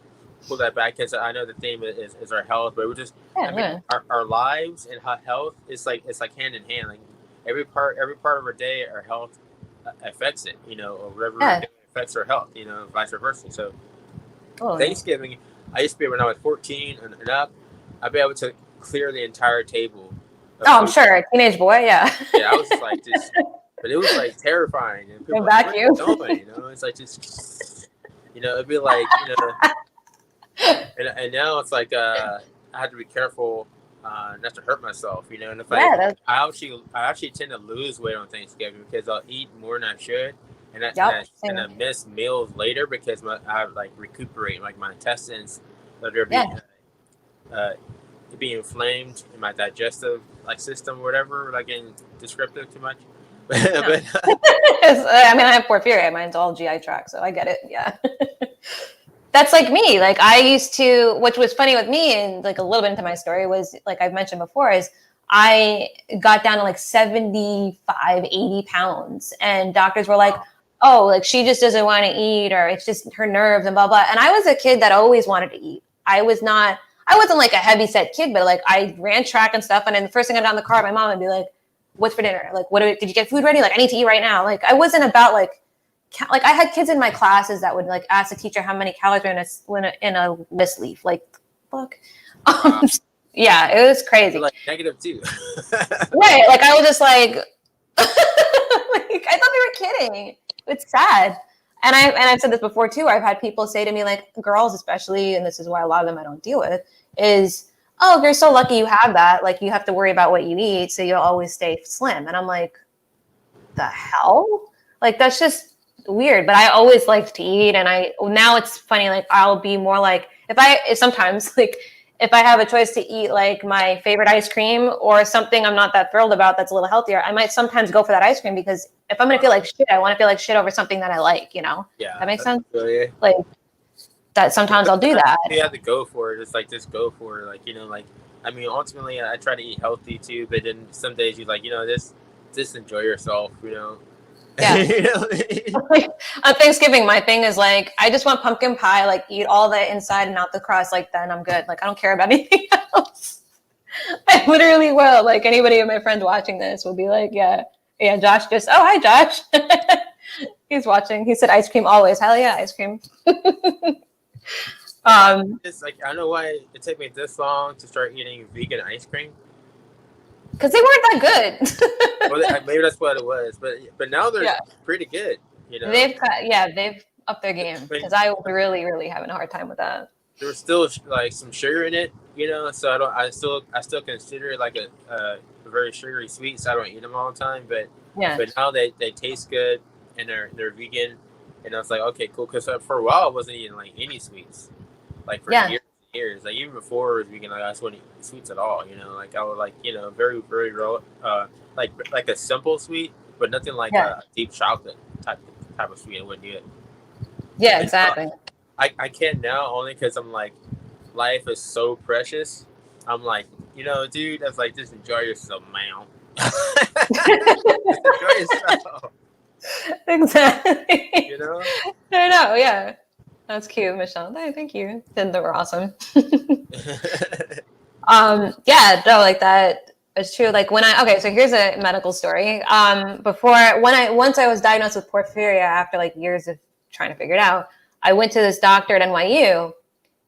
S2: pull that back because I know the theme is our health, but we're just our lives and health is like it's like hand in hand. Like every part of our day, our health affects it. Or whatever we're doing affects our health. Vice versa. So Thanksgiving, I used to be when I was 14 and up, I'd be able to clear the entire table.
S1: I'm sure, a teenage boy,
S2: Yeah, I was like just, but it was like terrifying. And people
S1: back you.
S2: It's like just, it'd be like, and now it's like I have to be careful not to hurt myself, And if I actually tend to lose weight on Thanksgiving because I'll eat more than I should, and I miss meals later because I like recuperate, like my intestines, they're be inflamed in my digestive system or whatever, without getting descriptive too much. But
S1: I mean, I have porphyria. Mine's all GI tract, so I get it. Yeah. That's like me. Like I used to, which was funny with me, and like a little bit into my story was like I've mentioned before, is I got down to like 75, 80 pounds, and doctors were like, oh, like she just doesn't want to eat, or it's just her nerves and blah, blah. And I was a kid that always wanted to eat. I wasn't like a heavy set kid, but like I ran track and stuff. And then the first thing I got on the car, my mom would be like, what's for dinner? Like, did you get food ready? Like, I need to eat right now. Like, I wasn't about like I had kids in my classes that would like ask the teacher how many calories are in a list leaf. Like, fuck. Yeah, it was crazy.
S2: Like -2.
S1: Right. Like, I was just like, like, I thought they were kidding. It's sad. And I've said this before too. I've had people say to me, like, girls especially, and this is why a lot of them I don't deal with, is, oh, if you're so lucky you have that, like, you have to worry about what you eat, so you'll always stay slim. And I'm like, the hell? Like, that's just weird. But I always liked to eat, and now it's funny, like, I'll be more like, if sometimes, like, if I have a choice to eat like my favorite ice cream or something I'm not that thrilled about that's a little healthier, I might sometimes go for that ice cream, because if I'm going to feel like shit, I want to feel like shit over something that I like, you know?
S2: Yeah.
S1: That makes sense?
S2: Really.
S1: Like, that sometimes I'll do that.
S2: You have to go for it. It's like, just go for it. Like, you know, like, I mean, ultimately I try to eat healthy too, but then some days you're like, you know, just enjoy yourself, you know?
S1: Yeah.
S2: You know?
S1: Like, on Thanksgiving, my thing is like, I just want pumpkin pie, like eat all the inside and not the crust, like then I'm good. Like, I don't care about anything else. I literally will. Like, anybody of my friends watching this will be like, yeah, Josh just, oh, hi, Josh. He's watching. He said ice cream always. Hell yeah, ice cream.
S2: It's like, I don't know why it took me this long to start eating vegan ice cream.
S1: Because they weren't that good.
S2: Well, maybe that's what it was, but now they're pretty good. You know,
S1: they've upped their game, because I was really, really having a hard time with that.
S2: There was still like some sugar in it, you know, so I still consider it like a very sugary sweet, so I don't eat them all the time. But now they taste good and they're vegan, and I was like, okay, cool. Because for a while I wasn't eating like any sweets, like for years. Like even before I was vegan, like I just wouldn't eat sweets at all. You know, like I would like, you know, very very raw, like a simple sweet, but nothing like a deep chocolate type of sweet. I wouldn't do it.
S1: Yeah, exactly.
S2: I can now, only because I'm like, life is so precious. I'm like, you know, dude, that's like, just enjoy yourself, man. Just enjoy yourself.
S1: Exactly.
S2: You know?
S1: I know, yeah. That's cute, Michelle. Hey, thank you. Then they were awesome. Yeah, no, like that. It's true. Like so here's a medical story. Once I was diagnosed with porphyria after like years of trying to figure it out, I went to this doctor at NYU,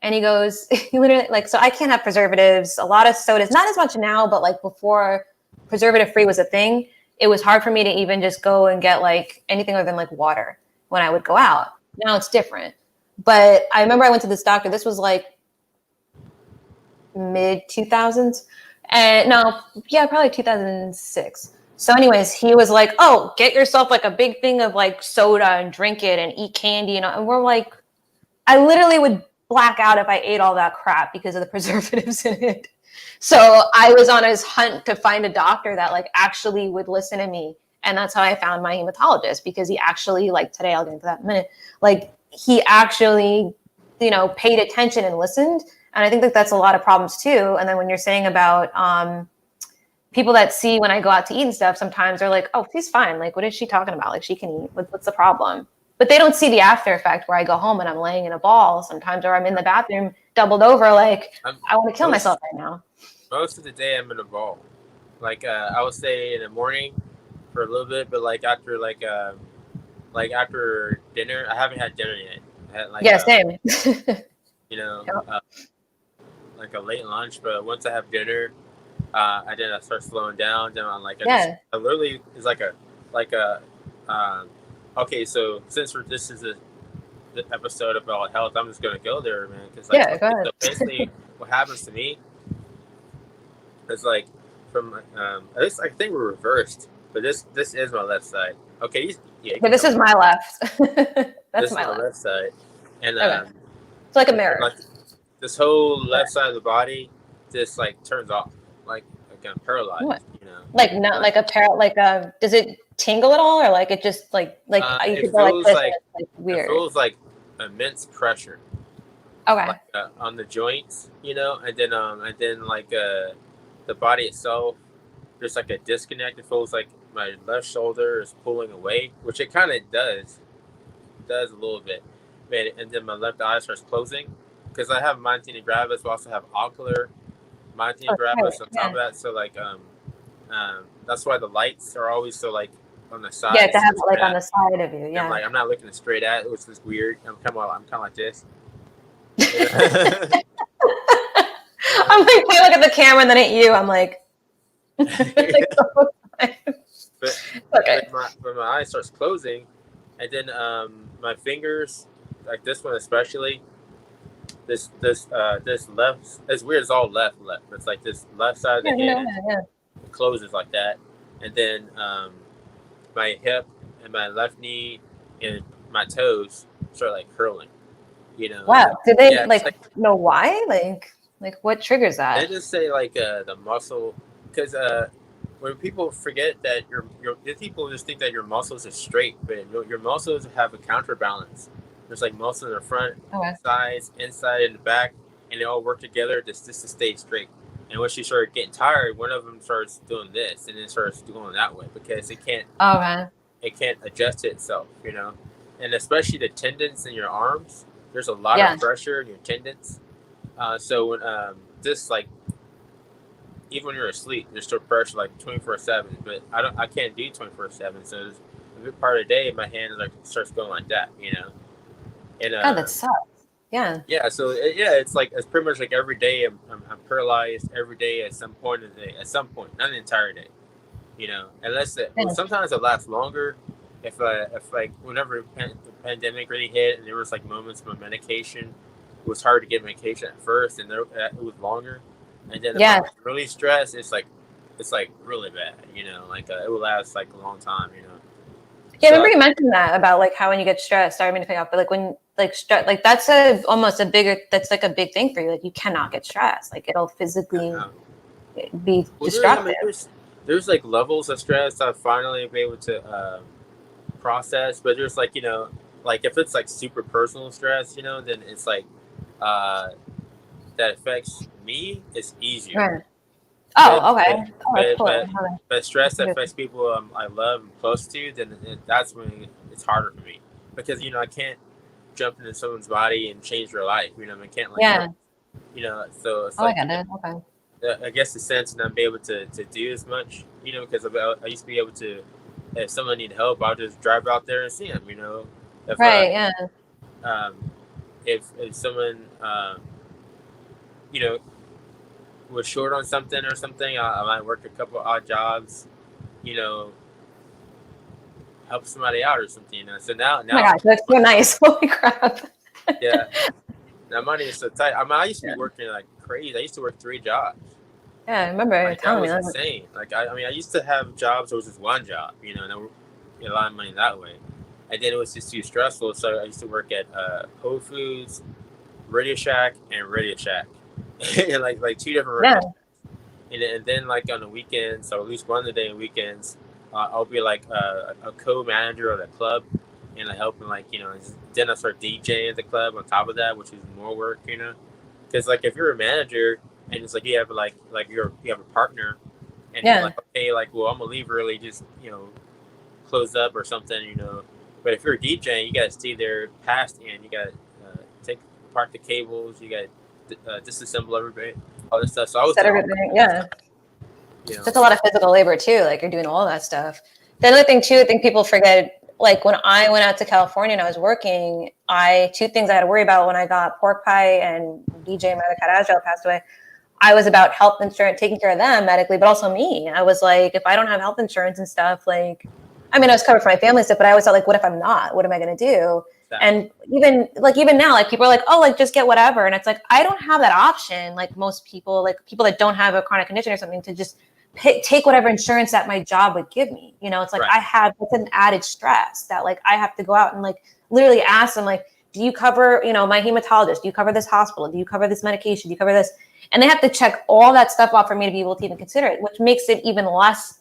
S1: and he goes, he literally, like, so I can't have preservatives, a lot of sodas, not as much now, but like before preservative free was a thing, it was hard for me to even just go and get like anything other than like water when I would go out. Now it's different. But I remember I went to this doctor, this was like mid 2000s. And probably 2006. So anyways, he was like, oh, get yourself like a big thing of like soda and drink it and eat candy. And we're like, I literally would black out if I ate all that crap because of the preservatives in it. So I was on his hunt to find a doctor that like actually would listen to me. And that's how I found my hematologist, because he actually, like today, I'll get into that in a minute, like he actually, you know, paid attention and listened. And I think that that's a lot of problems too. And then when you're saying about people that see when I go out to eat and stuff, sometimes they're like, oh, she's fine. Like, what is she talking about? Like, she can eat. What's the problem? But they don't see the after effect where I go home and I'm laying in a ball sometimes, or I'm in the bathroom doubled over. Like, I want to kill myself right now.
S2: Most of the day I'm in a ball. Like, I would say in the morning for a little bit, but like after after dinner, I haven't had dinner yet. I had, like,
S1: same.
S2: You know, like a late lunch, but once I have dinner, I start slowing down. Then I'm like, I literally is like a okay. So since this is the episode about health, I'm just gonna go there, man. Because go ahead. So basically, what happens to me is like from at least I think we're reversed, but this is my left side. Okay,
S1: but this is my left. That's my
S2: left side, and
S1: it's like a mirror.
S2: Like, this whole left side of the body just like turns off, like I'm paralyzed. What? You know,
S1: like not like a does it tingle at all, or like it just like you could go like this, like weird.
S2: It feels like immense pressure.
S1: Okay.
S2: Like, on the joints, you know, and then like the body itself, there's like a disconnect. It feels like my left shoulder is pulling away, which it kind of does a little bit, and then my left eye starts closing. Because I have myasthenia gravis, but also have ocular myasthenia gravis on top of that. So like, that's why the lights are always so like on the side.
S1: Yeah, to have it like on the side of you. Yeah.
S2: I'm like, I'm not looking straight at it, which is weird. I'm kind of like this.
S1: I'm like, I look at the camera and then at you. I'm like,
S2: but
S1: okay.
S2: when my eye starts closing, and then my fingers, like this one especially, this left, it's weird. It's all left. It's like this left side of the hand closes like that, and then my hip and my left knee and my toes start like curling. You know.
S1: Wow. Did they
S2: like
S1: know why? Like what triggers that?
S2: They just say like the muscle, because when people forget that people just think that your muscles are straight, but your muscles have a counterbalance. There's like muscle in the front, sides, inside, and the back, and they all work together just to stay straight. And once you start getting tired, one of them starts doing this, and then starts going that way because it can't. It can't adjust itself, you know, and especially the tendons in your arms. There's a lot of pressure in your tendons. So when this like, even when you're asleep, there's still pressure like 24/7. But I can't do 24/7. So there's a big part of the day, my hand like starts going like that, you know. And
S1: God, that sucks. Yeah.
S2: Yeah. So it's like it's pretty much like every day I'm paralyzed every day at some point of the day. At some point, not the entire day, you know. Unless sometimes it lasts longer. If like whenever the pandemic really hit and there was like moments when medication. It was hard to get medication at first, and it was longer. And then if I'm really stressed, it's like really bad, you know. Like it will last like a long time, you know.
S1: Yeah, I remember you mentioned that about like how when you get stressed. Sorry, I mean to pick up, but like when like stress, like that's almost a bigger. That's like a big thing for you. Like you cannot get stressed. Like it'll physically be destructive.
S2: I mean, there's like levels of stress I've finally been able to process, but there's like, you know, like if it's like super personal stress, you know, then it's like. That affects me, it's easier.
S1: Right. Oh, okay.
S2: But stress that affects people I love and close to, then that's when it's harder for me because, you know, I can't jump into someone's body and change their life. You know, I can't like, you know, so it's like, I guess the sense not be able to do as much, you know, because I used to be able to, if someone needed help, I'll just drive out there and see them, you know. If someone, you know, was short on something or something, I might work a couple odd jobs, you know, help somebody out or something, you know. So now,
S1: oh my gosh, that's so nice. Holy crap.
S2: Yeah. Now money is so tight. I mean, I used to be working like crazy. I used to work 3 jobs.
S1: Yeah, I remember
S2: like, telling me that. Was insane. Like, I mean, I used to have jobs that was just one job, you know, and I worked a lot of money that way. And then it was just too stressful. So I used to work at Whole Foods, Radio Shack, and Radio Shack. And like 2 different restaurants. And then like on the weekends, or at least one of the day on weekends, I'll be like a co-manager of the club and like helping, like, you know, then I start DJing at the club on top of that, which is more work, you know. Because like if you're a manager and it's like you have you have a partner and you're like, okay, like, well, I'm gonna leave early, just, you know, close up or something, you know. But if you're a DJ, you gotta stay there past the end. You gotta take apart the cables. You gotta disassemble everything, all this stuff. So I was
S1: set everything,
S2: You know.
S1: That's a lot of physical labor too. Like you're doing all that stuff. The other thing too, I think people forget. Like when I went out to California and I was working, 2 things I had to worry about when I got Pork Pie and DJ Mother Carajal passed away. I was about health insurance, taking care of them medically, but also me. I was like, if I don't have health insurance and stuff, like, I mean, I was covered for my family stuff, but I always thought, like, what if I'm not? What am I going to do? Exactly. And even now, like, people are like, oh, like, just get whatever. And it's like, I don't have that option. Like most people, like people that don't have a chronic condition or something, to just take whatever insurance that my job would give me. You know, it's like, it's an added stress that like, I have to go out and like literally ask them, like, do you cover, you know, my hematologist? Do you cover this hospital? Do you cover this medication? Do you cover this? And they have to check all that stuff off for me to be able to even consider it, which makes it even less,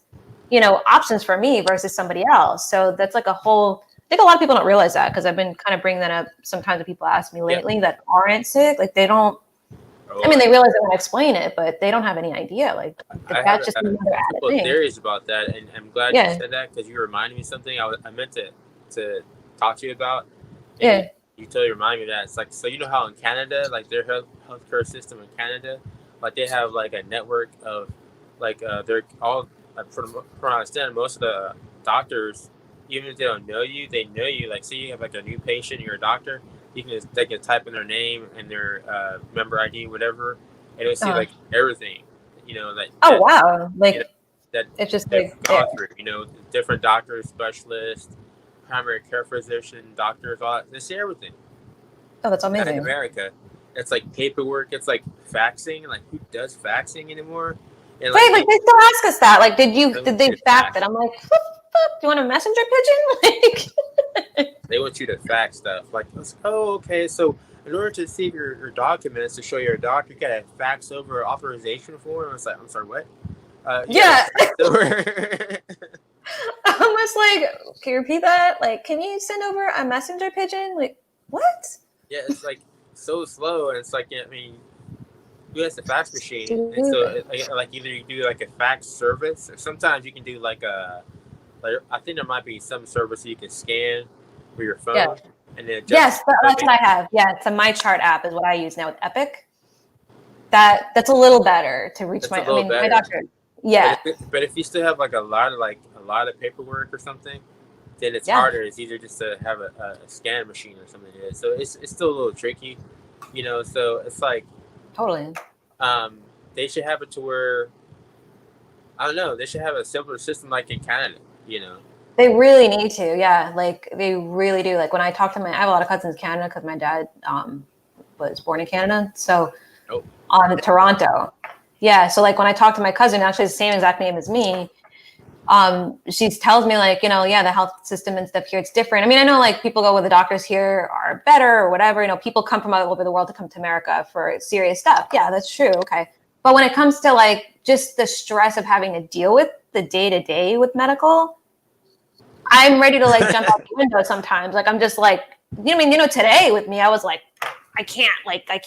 S1: you know, options for me versus somebody else. So that's like a whole, I think a lot of people don't realize that, because I've been kind of bringing that up sometimes when people ask me lately that aren't sick. Like they don't, I mean, they realize they want to explain it, but they don't have any idea. Like that's just another added thing.
S2: Theories about that, and I'm glad you said that, because you reminded me of something I meant to talk to you about. And you totally remind me of that. It's like, so you know how in Canada, like their healthcare system in Canada, like they have like a network of like they're all from what I understand, most of the doctors, even if they don't know you, they know you. Like, say you have like a new patient, you're a doctor, they can type in their name and their member ID, whatever, and it'll see like everything,
S1: Oh wow! Like
S2: that
S1: it's just
S2: they've
S1: like
S2: gone through. Different doctors, specialists, primary care physician, doctors, all that. They see everything.
S1: oh, that's
S2: Back in
S1: amazing.
S2: America, it's like paperwork. It's like faxing. Like, who does faxing anymore? And
S1: Right, like they still ask us that. Like, did they fax it? I'm like, what the fuck? Do you want a messenger pigeon? Like,
S2: they want you to fax stuff. Like, oh, okay, so in order to see your documents to show your doctor, you gotta fax over an authorization form. It's like, I'm sorry, what?
S1: yeah.
S2: Over.
S1: Almost like, can you repeat that? Like, can you send over a messenger pigeon? Like, what?
S2: Yeah, it's like so slow, and it's like, I mean, who has the fax machine? And so, like, either you do like a fax service, or sometimes you can do like I think there might be some service you can scan with your phone.
S1: Yeah.
S2: And then
S1: yes, that's what I have. Yeah, it's a My Chart app is what I use now with Epic. That's a little better to reach my doctor. Yeah.
S2: But if you still have like a lot of paperwork or something, then it's harder. It's easier just to have a scan machine or something. So it's still a little tricky, So it's like
S1: totally.
S2: They should have it to where, I don't know. They should have a simpler system like in Canada.
S1: They really need to. Yeah, like they really do. Like when I talk to I have a lot of cousins in Canada because my dad was born in Canada. So on Toronto. Yeah. So like when I talk to my cousin, actually the same exact name as me, she tells me like, the health system and stuff here, it's different. I mean, I know like people go, well, the doctors here are better or whatever. People come from all over the world to come to America for serious stuff. Yeah, that's true. Okay. But when it comes to like just the stress of having to deal with the day-to-day with medical, I'm ready to like jump out the window sometimes. Like, I'm just like, today with me, I was like, I can't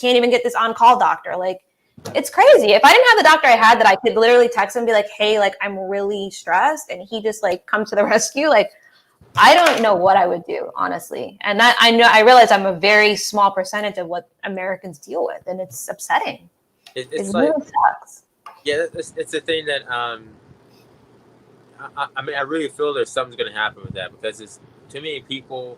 S1: even get this on-call doctor. Like, it's crazy. If I didn't have the doctor I had that I could literally text him and be like, hey, like, I'm really stressed, and he just like come to the rescue, like, I don't know what I would do, honestly. And that I realize I'm a very small percentage of what Americans deal with, and it's upsetting.
S2: It
S1: really sucks.
S2: Yeah, it's a thing that I mean, I really feel there's something's going to happen with that, because it's too many people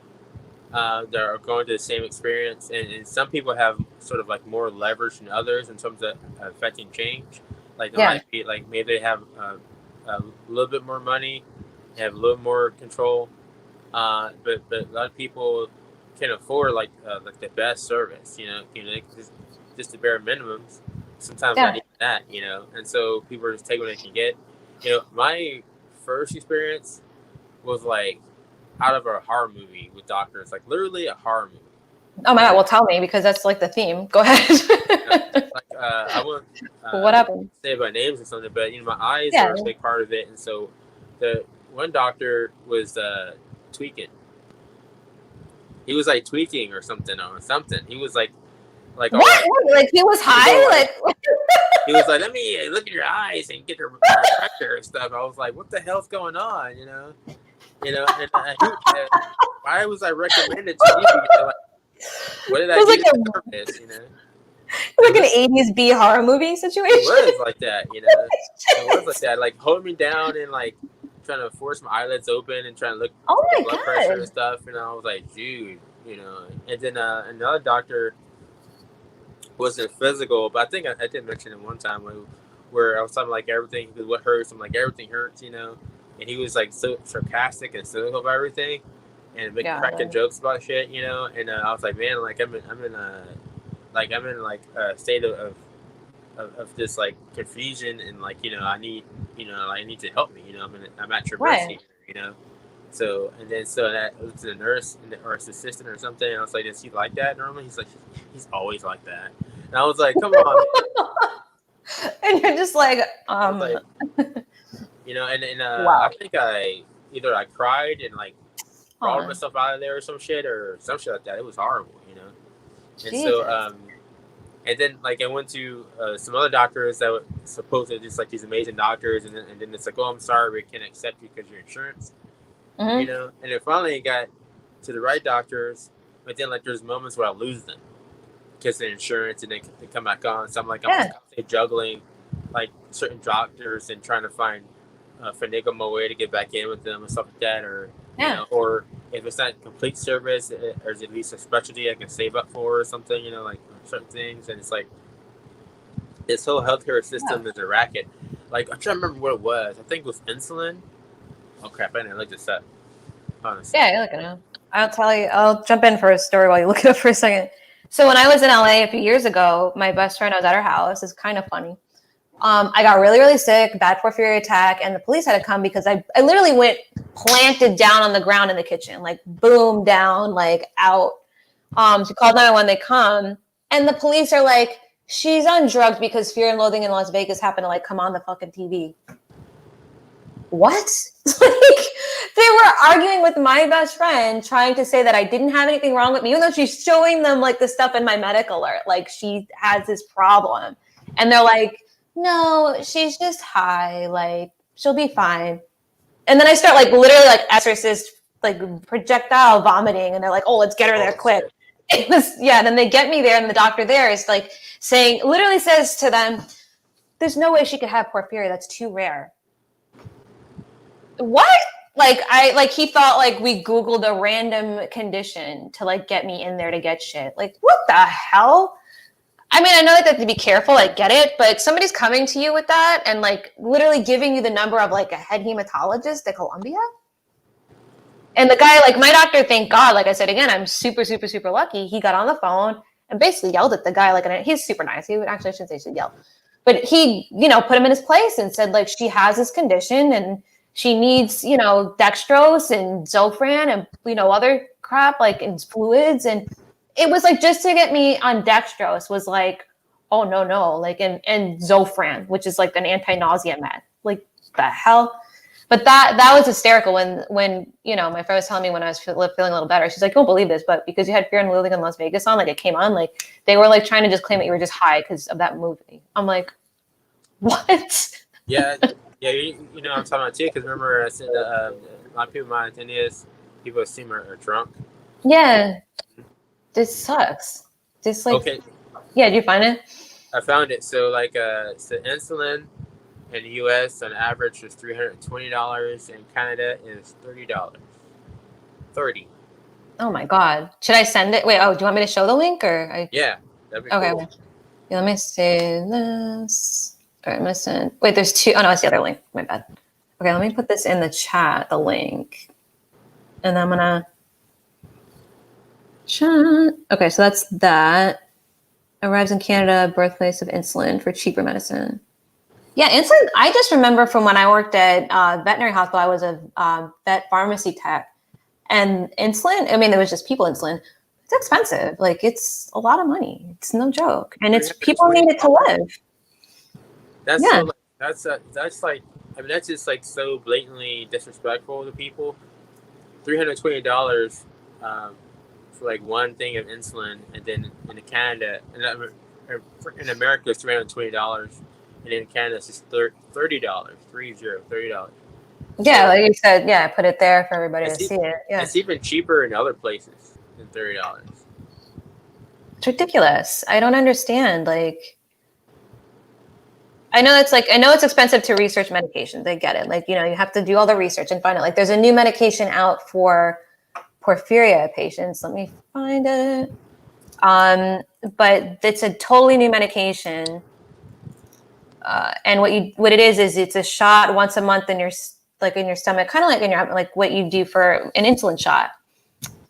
S2: that are going through the same experience, and some people have sort of like more leverage than others in terms of affecting change. Like they might be like, maybe they have a little bit more money, they have a little more control, but a lot of people can afford like the best service, just the bare minimums. Sometimes not even that, and so people are just taking what they can get. My first experience was like out of a horror movie with doctors, like literally a horror movie.
S1: Oh my God! Well, tell me, because that's like the theme. Go ahead.
S2: I won't.
S1: What happened?
S2: Say about names or something, but my eyes are a big part of it, and so the one doctor was tweaking. He was like tweaking or something. He was like
S1: what? Like he was high? Like
S2: he was like, let me look at your eyes and get your pressure and stuff. I was like, what the hell's going on? And why was I recommended to you? Like, what did I do to deserve this?
S1: Like an 80s B horror movie situation.
S2: It was like that, It was like that, like hold me down and like trying to force my eyelids open and trying to look at blood pressure and stuff. And I was like, dude, And then another doctor wasn't physical, but I think I did mention it one time where I was talking like everything, what hurts. I'm like, everything hurts, And he was like so sarcastic and cynical about everything, and cracking jokes about shit, And I was like, man, like I'm in a state of this like confusion, and like I need to help me, I'm at your mercy, So that was the nurse or his assistant or something, and I was like, is he like that normally? He's like, he's always like that, and I was like, come on.
S1: And you're just like,
S2: wow. I think I cried and like brought myself out of there or some shit like that. It was horrible, And Jesus. So and then like I went to some other doctors that were supposedly just like these amazing doctors, and then it's like, oh, I'm sorry, we can't accept you because your insurance, And then finally I got to the right doctors, but then like there's moments where I lose them because of the insurance, and then they come back on. So I'm like, I'm constantly juggling like certain doctors and trying to find finagle my way to get back in with them and stuff like that, or
S1: Yeah.
S2: or if it's not complete service, or is at least a specialty I can save up for or something, like certain things. And it's like this whole healthcare system is a racket. Like I'm trying to remember what it was. I think it was insulin. Oh crap! I didn't look this up. Honestly.
S1: Yeah, you're looking at it. I'll tell you. I'll jump in for a story while you look it up for a second. So when I was in LA a few years ago, my best friend, I was at her house. It's kind of funny. I got really, really sick, bad porphyria attack, and the police had to come because I literally went planted down on the ground in the kitchen, like boom down, like out. She called 911, they come, and the police are like, she's on drugs because Fear and Loathing in Las Vegas happened to like come on the fucking TV. What? Like they were arguing with my best friend, trying to say that I didn't have anything wrong with me, even though she's showing them like the stuff in my medical alert, like she has this problem, and they're like, no, she's just high, like she'll be fine. And then I start like literally like exorcist, like projectile vomiting, and they're like, oh, let's get her there quick. It was, yeah. And then they get me there, and the doctor there is like saying, literally says to them, there's no way she could have porphyria. That's too rare. What? Like he thought like we Googled a random condition to like get me in there to get shit. Like what the hell? I mean, I know that they have to be careful, I get it, but somebody's coming to you with that and like literally giving you the number of like a head hematologist at Columbia. And the guy, like my doctor, thank God, like I said, again, I'm super, super, super lucky. He got on the phone and basically yelled at the guy. Like, and he's super nice. He would actually, I shouldn't say he should yell, but he, put him in his place and said like, she has this condition and she needs, dextrose and Zofran and, other crap like in fluids. And it was like, just to get me on dextrose was like, oh no, like, and Zofran, which is like an anti-nausea med, like the hell. But that was hysterical when my friend was telling me when I was feeling a little better. She's like, you won't believe this, but because you had Fear and Loathing in Las Vegas on, like it came on, like they were like trying to just claim that you were just high because of that movie. I'm like, what?
S2: Yeah, I'm talking about too. Because remember, I said a lot of people, my opinion is people assume are drunk.
S1: Yeah, this sucks. Just like, okay. Yeah, did you find it?
S2: I found it. So like, so insulin in the U.S. on average is $320. In Canada is $30. $30.
S1: Oh my God! Should I send it? Wait. Oh, do you want me to show the link or?
S2: Yeah, that'd be
S1: okay.
S2: Cool.
S1: Yeah, let me say this. All right, I'm gonna send. Wait, there's two. Oh no, it's the other link. My bad. Okay, let me put this in the chat. The link, and I'm gonna chat. Okay, so that's that. Arrives in Canada, birthplace of insulin for cheaper medicine. Yeah, insulin. I just remember from when I worked at veterinary hospital, I was a vet pharmacy tech, and insulin. I mean, there was just people insulin. It's expensive. Like it's a lot of money. It's no joke, and it's people need it to live.
S2: That's so. That's like. I mean, that's just like so blatantly disrespectful to people. $320 for like one thing of insulin, and then in Canada, in America, it's $320. And in Canada, it's just $30. $30.
S1: Yeah, so, like you said, yeah, put it there for everybody to see it. Yeah,
S2: it's even cheaper in other places than $30.
S1: It's ridiculous. I don't understand. Like, I know it's expensive to research medications. I get it. Like, you have to do all the research and find out. Like, there's a new medication out for porphyria patients. Let me find it. But it's a totally new medication. And what it is it's a shot once a month in your stomach, kind of like in your like what you do for an insulin shot.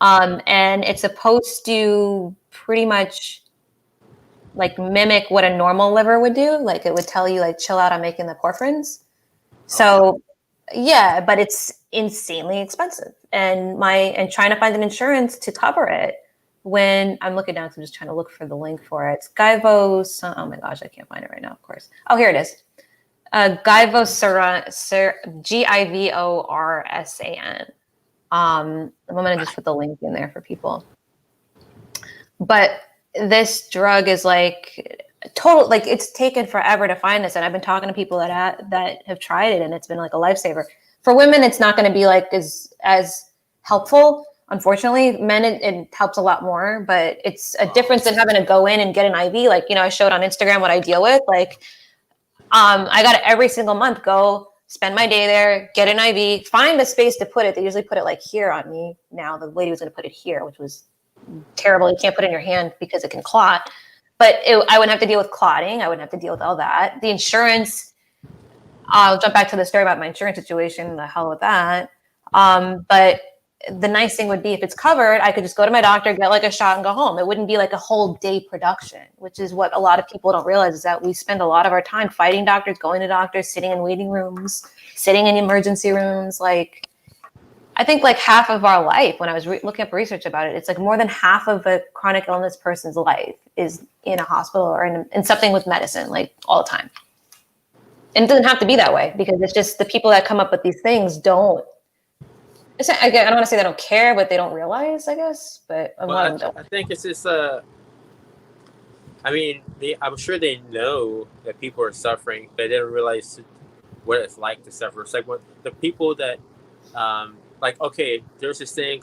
S1: And it's supposed to pretty much like mimic what a normal liver would do. Like it would tell you like chill out on making the porphyrins. So yeah, but it's insanely expensive. And trying to find an insurance to cover it. When I'm looking down, because I'm just trying to look for the link for it. It's Givos. Oh my gosh, I can't find it right now, of course. Oh, here it is. Givosursan, Givorsan. I'm going to just put the link in there for people. But this drug is like total, like it's taken forever to find this. And I've been talking to people that have tried it, and it's been like a lifesaver. For women, it's not going to be like as helpful. Unfortunately, men, it helps a lot more, but it's a difference than having to go in and get an IV. Like, I showed on Instagram what I deal with. Like, I got to every single month go spend my day there, get an IV, find a space to put it. They usually put it like here on me. Now the lady was going to put it here, which was terrible. You can't put it in your hand because it can clot. But I wouldn't have to deal with clotting. I wouldn't have to deal with all that. The insurance, I'll jump back to the story about my insurance situation. The hell with that. But the nice thing would be if it's covered, I could just go to my doctor, get like a shot and go home. It wouldn't be like a whole day production, which is what a lot of people don't realize, is that we spend a lot of our time fighting doctors, going to doctors, sitting in waiting rooms, sitting in emergency rooms. Like, I think like half of our life, when I was looking up research about it, it's like more than half of a chronic illness person's life is in a hospital or in something with medicine, like all the time. And it doesn't have to be that way, because it's just the people that come up with these things don't. I don't want to say they don't care, but they don't realize, I guess. But
S2: I think it's just I mean, I'm sure they know that people are suffering, but they don't realize what it's like to suffer. It's like what the people that, like, okay, there's this thing,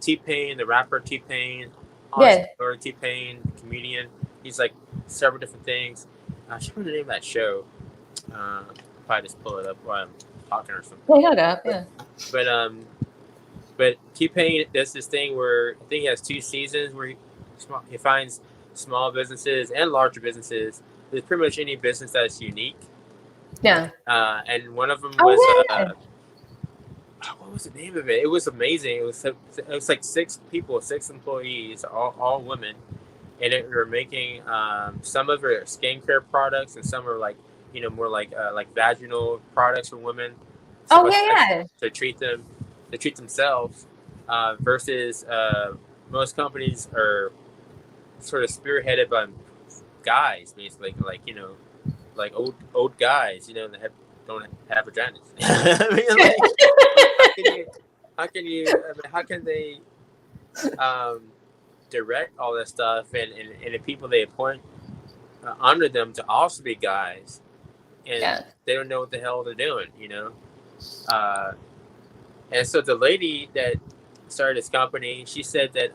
S2: T-Pain, the rapper T-Pain, or T-Pain, comedian. He's like several different things. I should remember the name of that show. Probably just pull it up while I'm talking or something.
S1: Yeah.
S2: But T-Pain does this thing where I think he has 2 seasons where he finds small businesses and larger businesses. There's pretty much any business that's unique.
S1: Yeah.
S2: And one of them was what was the name of it? It was amazing. It was like 6 people, 6 employees, all women, and they were making some of their skincare products, and some are like, you know, more like vaginal products for women.
S1: So
S2: to treat themselves, versus most companies are sort of spearheaded by guys, basically, like, you know, like old guys, you know, that don't have vaginas. I mean, like, how can they direct all that stuff, and the people they appoint under them to also be guys, and they don't know what the hell they're doing, you know? And so the lady that started this company, she said that,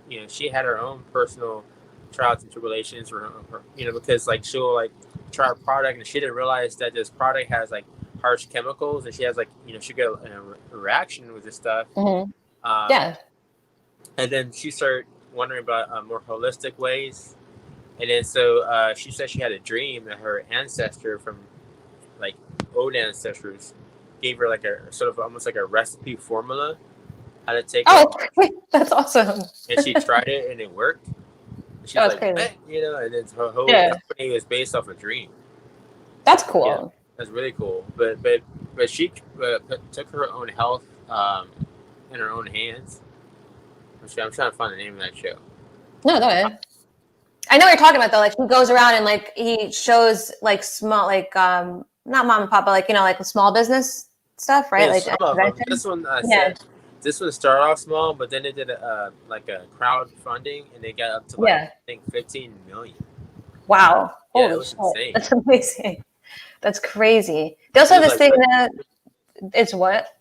S2: you know, she had her own personal trials and tribulations, or you know, because like she'll like try a product and she didn't realize that this product has like harsh chemicals, and she has like, you know, she got a reaction with this stuff.
S1: Mm-hmm.
S2: And then she started wondering about more holistic ways, and then so she said she had a dream that her ancestor from like old ancestors gave her like a sort of almost like a recipe formula how to take it.
S1: That's awesome.
S2: And she tried it and it worked. She was like, crazy. You know, and then her whole company was based off a dream.
S1: That's cool.
S2: Yeah, that's really cool. But she took her own health in her own hands. I'm trying to find the name of that show.
S1: No, go ahead. I know what you're talking about though. Like he goes around and like he shows like small, like not mom and pop, but like, you know, like small business stuff, right?
S2: Yeah,
S1: like
S2: this one said this one started off small, but then they did like a crowdfunding, and they got up to like I think 15 million.
S1: Wow!
S2: Yeah, holy shit. Insane.
S1: That's amazing. That's crazy. They also have this thing that it's what?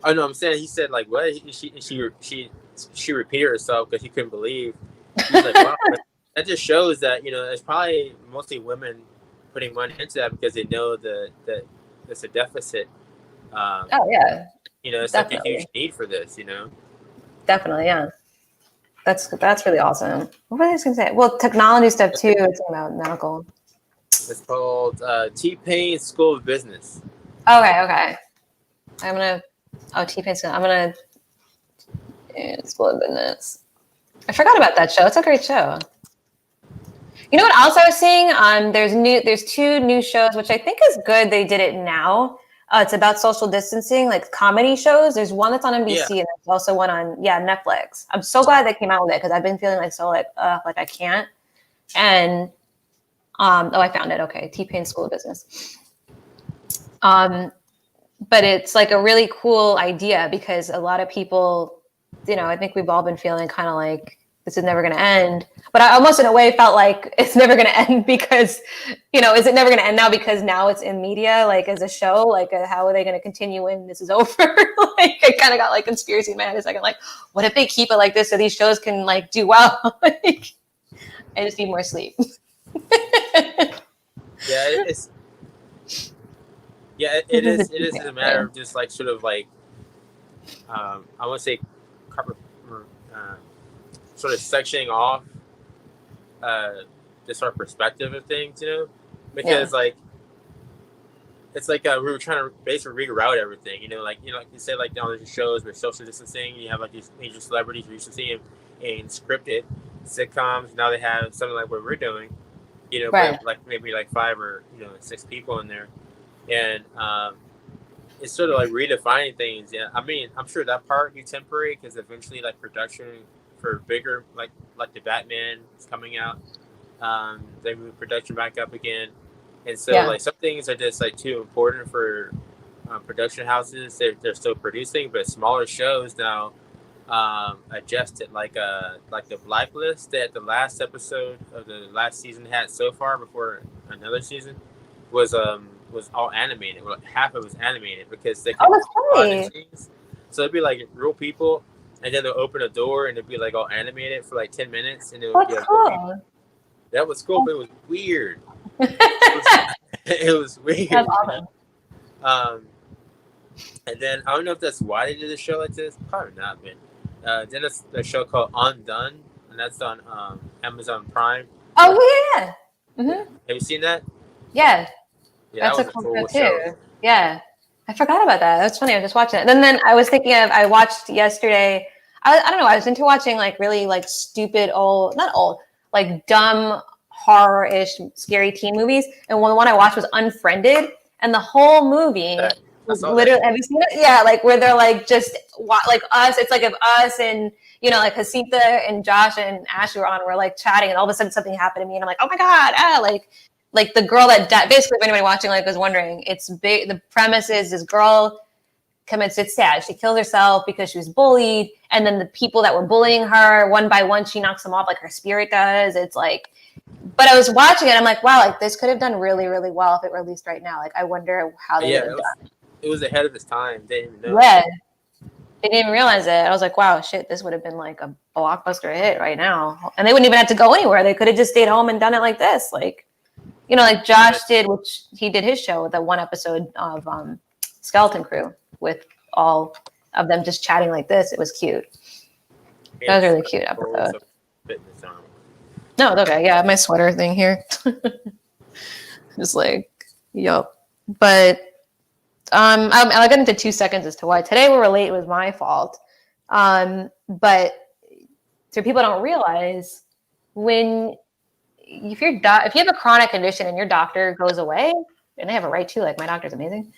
S2: Oh no, I'm saying he said like what she repeated herself because he couldn't believe. He's like, wow, that just shows that, you know, it's probably mostly women putting money into that because they know that it's a deficit.
S1: You
S2: know, it's like a huge need for this, you know.
S1: Definitely, yeah. That's really awesome. What was I just gonna say? Well, technology stuff too. It's about medical.
S2: It's called T-Pain School of Business.
S1: Okay. T-Pain School. School of Business. I forgot about that show. It's a great show. You know what else I was seeing? There's 2 new shows, which I think is good. They did it now. It's about social distancing, like comedy shows. There's one that's on NBC, and there's also one on Netflix. I'm so glad they came out with it because I've been feeling like I can't. And I found it. Okay, T-Pain School of Business. But it's like a really cool idea because a lot of people, you know, I think we've all been feeling kind of like this is never going to end. But I almost in a way felt like it's never going to end because, you know, is it never going to end now because now it's in media, like as a show, like how are they going to continue when this is over? Like I kind of got like conspiracy in my head a second, like what if they keep it like this so these shows can like do well? Like, I just need more sleep.
S2: Yeah, Yeah, it is. It is a matter of just like sort of like I want to say, uh, sort of sectioning off just our perspective of things, because like it's like we were trying to basically reroute everything, like like you said, like on the shows with social distancing, you have like these major celebrities we used to see in scripted sitcoms. Now they have something like what we're doing,
S1: Right.
S2: but like maybe like 5 or 6 people in there, and it's sort of like redefining things. Yeah, I mean, I'm sure that part will be temporary because eventually, like production for bigger, like the Batman is coming out, they move production back up again, and so like some things are just like too important for production houses. They're still producing, but smaller shows now adjusted like the blacklist that the last episode of the last season had so far before another season was all animated. Well, half of it was animated because they couldn't
S1: that's
S2: behind the
S1: funny.
S2: scenes. So it'd be like real people, and then they'll open a door and it'd be like all animated for like 10 minutes, and it would be
S1: That's
S2: like real people.
S1: cool.
S2: That was cool, but it was weird. It was weird.
S1: That's awesome.
S2: And then I don't know if that's why they did a show like this. Probably not, but then there's a show called Undone, and that's on Amazon Prime.
S1: Oh yeah. Mm-hmm.
S2: Have you seen that?
S1: Yeah.
S2: Yeah,
S1: That's
S2: that was
S1: a cool
S2: show
S1: too. Yeah. I forgot about that. That's funny. I was just watching it. And then I was thinking I watched yesterday. I don't know. I was into watching like really like stupid not old, like dumb horror-ish scary teen movies. And one I watched was Unfriended. And the whole movie was literally, have you seen it? Yeah. Like where they're like just like us. It's like if us and, like Hasita and Josh and Ashley were on, we're like chatting and all of a sudden something happened to me. And I'm like, oh my God. Like the girl that basically, if anybody watching like was wondering, it's big. The premise is this girl it's sad. She killed herself because she was bullied, and then the people that were bullying her, one by one, she knocks them off like her spirit does. It's like, but I was watching it, I'm like, wow, like this could have done really, really well if it released right now. Like I wonder how they would have done.
S2: It was ahead of its time. They didn't even know.
S1: Yeah, they didn't even realize it. I was like, wow, shit, this would have been like a blockbuster hit right now, and they wouldn't even have to go anywhere. They could have just stayed home and done it like this, like. Like Josh did, which he did his show, the one episode of Skeleton Crew with all of them just chatting like this. It was cute. That was a really cute episode. No, it's okay. Yeah, my sweater thing here. Just like, yup. But I'll get into 2 seconds as to why today we were late. It was my fault. But so people don't realize if you have a chronic condition and your doctor goes away, and they have a right to, like my doctor's amazing,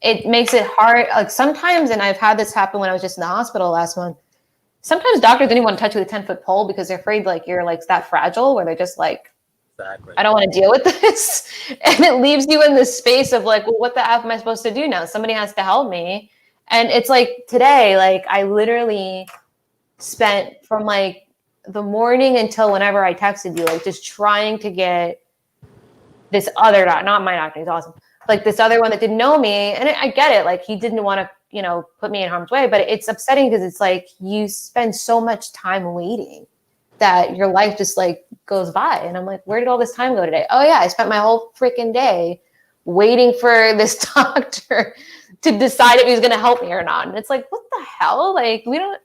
S1: it makes it hard. Like sometimes, and I've had this happen when I was just in the hospital last month, sometimes doctors don't even want to touch you with a 10-foot pole because they're afraid like you're like that fragile, where they're just like, exactly. I don't want to deal with this. And it leaves you in this space of like, well, what the F am I supposed to do now? Somebody has to help me. And it's like today, like I literally spent from like the morning until whenever I texted you, like just trying to get this other doctor, not my doctor, he's awesome, like this other one that didn't know me. And I get it. Like he didn't want to, put me in harm's way, but it's upsetting because it's like you spend so much time waiting that your life just like goes by. And I'm like, where did all this time go today? Oh yeah, I spent my whole freaking day waiting for this doctor to decide if he's going to help me or not. And it's like, what the hell? Like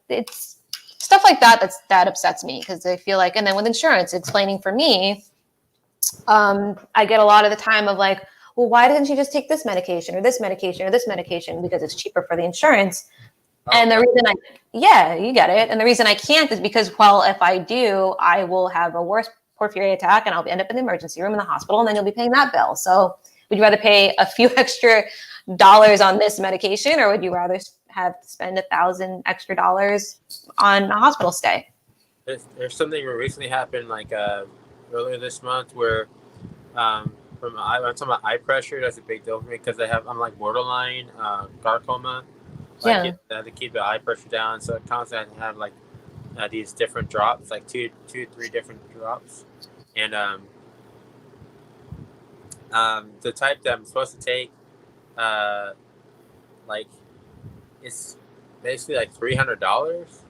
S1: it's stuff like that upsets me because I feel like, and then with insurance, explaining for me, I get a lot of the time of like, well, why doesn't she just take this medication or this medication or this medication because it's cheaper for the insurance? And the reason you get it. And the reason I can't is because, well, if I do, I will have a worse porphyria attack and I'll end up in the emergency room in the hospital and then you'll be paying that bill. So would you rather pay a few extra dollars on this medication or would you rather spend $1,000 extra on a hospital stay?
S2: There's something that recently happened like earlier this month where I'm talking about eye pressure. That's a big deal for me because I'm like borderline glaucoma. I have to keep the eye pressure down, so I constantly have to have like these different drops, like two, 3 different drops, and the type that I'm supposed to take, like it's basically like $300.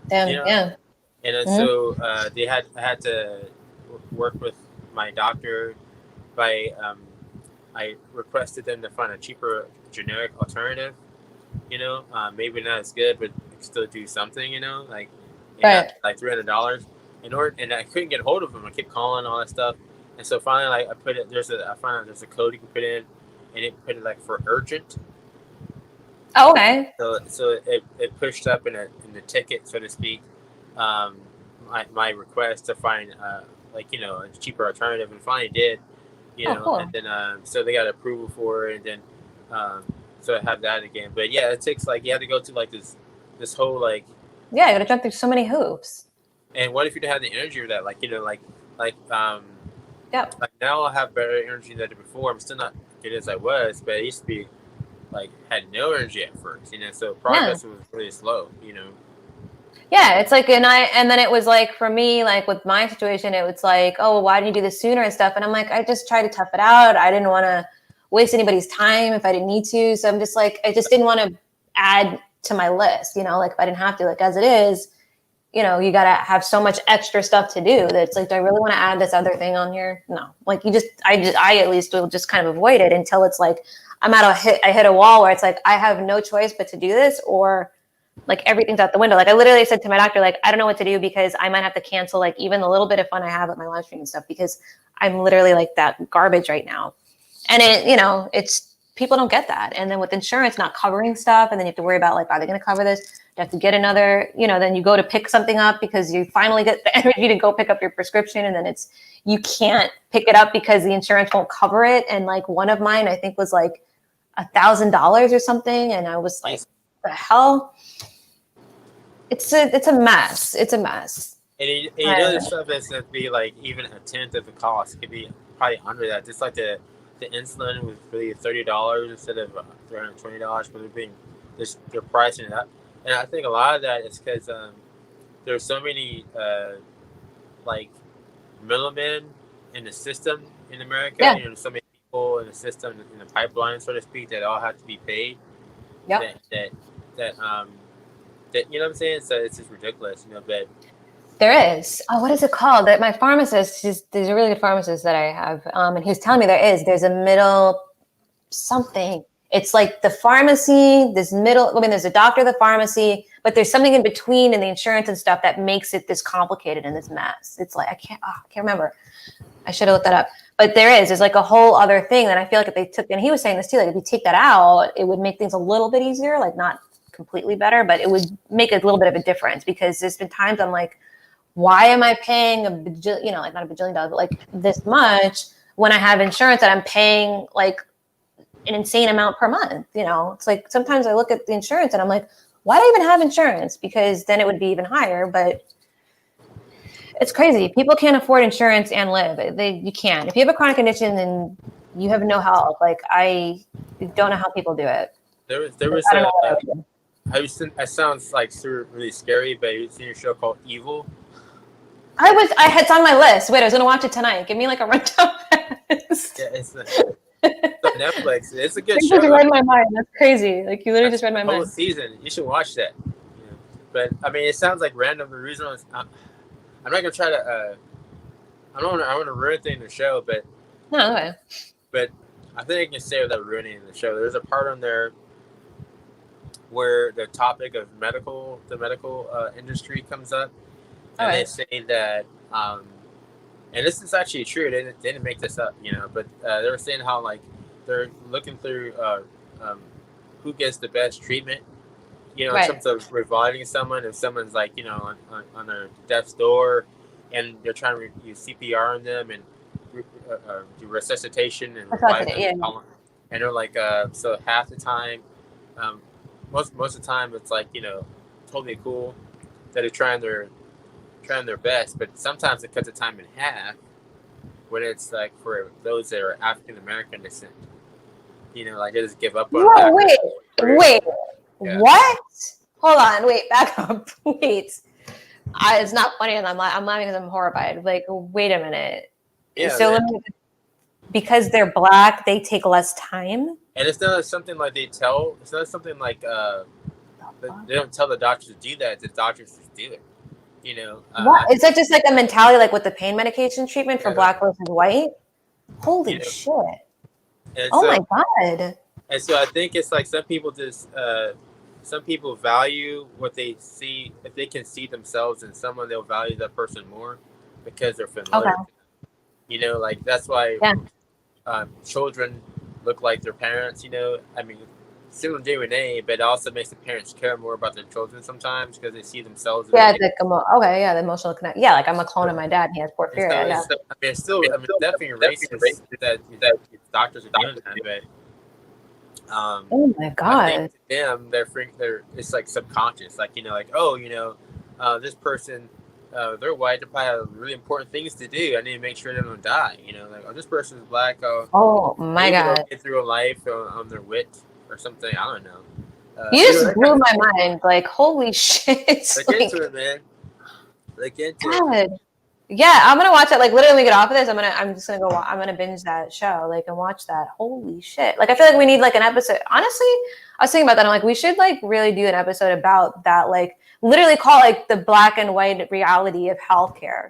S1: Damn, yeah.
S2: And then so I had to work with my doctor by I requested them to find a cheaper generic alternative. Maybe not as good, but still do something. And like $300 and I couldn't get a hold of them. I kept calling all that stuff, and so finally, like I found out there's a code you can put in, and it put it like for urgent.
S1: Oh, okay.
S2: So it pushed up in the ticket, so to speak, my request to find a cheaper alternative, and finally did.
S1: Cool.
S2: And then so they got approval for it, and then so I have that again. But yeah, it takes you have to go through like this whole like.
S1: Yeah, you gotta jump through so many hoops.
S2: And what if you don't have the energy of that?
S1: Yep.
S2: Like now I have better energy than I did before. I'm still not good as I was, but I used to be had no energy at first, so progress was really slow,
S1: Yeah, it's like, and then it was like, for me, like with my situation, it was like, oh, well, why didn't you do this sooner and stuff? And I'm like, I just tried to tough it out. I didn't want to waste anybody's time if I didn't need to. So I'm just like, I just didn't want to add to my list, like if I didn't have to, like as it is, you got to have so much extra stuff to do that it's like, do I really want to add this other thing on here? No, like I at least will just kind of avoid it until it's like, I hit a wall where it's like, I have no choice but to do this, or like everything's out the window. Like I literally said to my doctor, like, I don't know what to do because I might have to cancel like even the little bit of fun I have with my live stream and stuff because I'm literally like that garbage right now. And it's people don't get that. And then with insurance not covering stuff, and then you have to worry about like, are they going to cover this? You have to get another, then you go to pick something up because you finally get the energy to go pick up your prescription, and then you can't pick it up because the insurance won't cover it. And like one of mine, I think was like $1,000 or something, and I was like, "What the hell?" It's a mess. It's a mess.
S2: And you know, there's stuff that's going to be like even a tenth of the cost. It could be probably under that. Just like the insulin was really $30 instead of $320, but they're pricing it up. And I think a lot of that is because there's so many like middlemen in the system in America.
S1: Yeah.
S2: So many people in the system, in the pipeline, so to speak, that all have to be paid.
S1: Yep.
S2: That you know what I'm saying? So it's just ridiculous, but
S1: there is. Oh, what is it called? That my pharmacist, there's a really good pharmacist that I have, and he was telling me there's a middle something. It's like the pharmacy, there's a doctor, the pharmacy, but there's something in between in the insurance and stuff that makes it this complicated and this mess. It's like, I can't remember. I should have looked that up. But there's like a whole other thing that I feel like if they took, and he was saying this too, like if you take that out, it would make things a little bit easier, like not completely better, but it would make a little bit of a difference, because there's been times I'm like, why am I paying like not a bajillion dollars, but like this much when I have insurance that I'm paying like an insane amount per month? It's like sometimes I look at the insurance and I'm like, why do I even have insurance? Because then it would be even higher. But it's crazy. People can't afford insurance and live. You can't. If you have a chronic condition and you have no help, like I don't know how people do it.
S2: There was it sounds like really scary, but you've seen a show called Evil.
S1: It's on my list. Wait, I was gonna watch it tonight. Give me like a rundown.
S2: Yeah, it's Netflix. It's a good show.
S1: You just read my mind. That's crazy. Like you literally just read my mind.
S2: Whole season. You should watch that. But I mean, it sounds like random. The reason I'm not gonna try to. I want to ruin anything in the show, but
S1: no way.
S2: But I think I can say without ruining the show. There's a part on there where the topic of the medical industry comes up, and they say that, and this is actually true. They didn't make this up, but they were saying how like they're looking through who gets the best treatment, in terms of reviving someone. If someone's like on their death's door, and they're trying to use CPR on them and do resuscitation and revive them, and they're like, so half the time. Most of the time, it's like totally cool that they're trying their best, but sometimes it cuts the time in half when it's like for those that are African American descent. Like they just give up on.
S1: Whoa, wait, yeah. What? Hold on, wait, back up, wait. It's not funny, and I'm laughing because I'm horrified. Like, wait a minute.
S2: Yeah.
S1: So because they're black, they take less time.
S2: And it's not something like they tell. It's not something like they don't tell the doctors to do that. The doctors just do it.
S1: What? Is that just like a mentality, like with the pain medication treatment for black versus white? Holy shit!
S2: And
S1: Oh
S2: so
S1: my God.
S2: and so I think it's like some people value what they see. If they can see themselves in someone, they'll value that person more because they're
S1: Okay.
S2: familiar. You know, like that's why
S1: Yeah.
S2: children look like their parents. You know, I mean, similar DNA, but it also makes the parents care more about their children sometimes because they see themselves in
S1: Yeah,
S2: their
S1: it's like okay, yeah, the emotional connect. Yeah, like I'm a clone of my dad. And he has
S2: And so
S1: porphyria. Yeah.
S2: it's, I mean, it's still, I mean, it's definitely racist that doctors are doing that, but
S1: Oh my
S2: I think
S1: God.
S2: to them, it's like subconscious, like like this person, they're white, they probably have really important things to do. I need to make sure they don't die. Like, oh, this person is black. Oh,
S1: Oh my
S2: maybe they'll
S1: God.
S2: get through a life on their wit or something. I don't know.
S1: You just
S2: That kind
S1: blew
S2: of
S1: my mind. Like, holy shit.
S2: look
S1: Like,
S2: into it, man. Look into it.
S1: God. Yeah, I'm gonna watch it. Like, literally, when we get off of this, I'm just gonna go. I'm gonna binge that show, like, and watch that. Holy shit! Like, I feel like we need like an episode. Honestly, I was thinking about that. I'm like, we should like really do an episode about that. Like, literally call it, like the black and white reality of healthcare.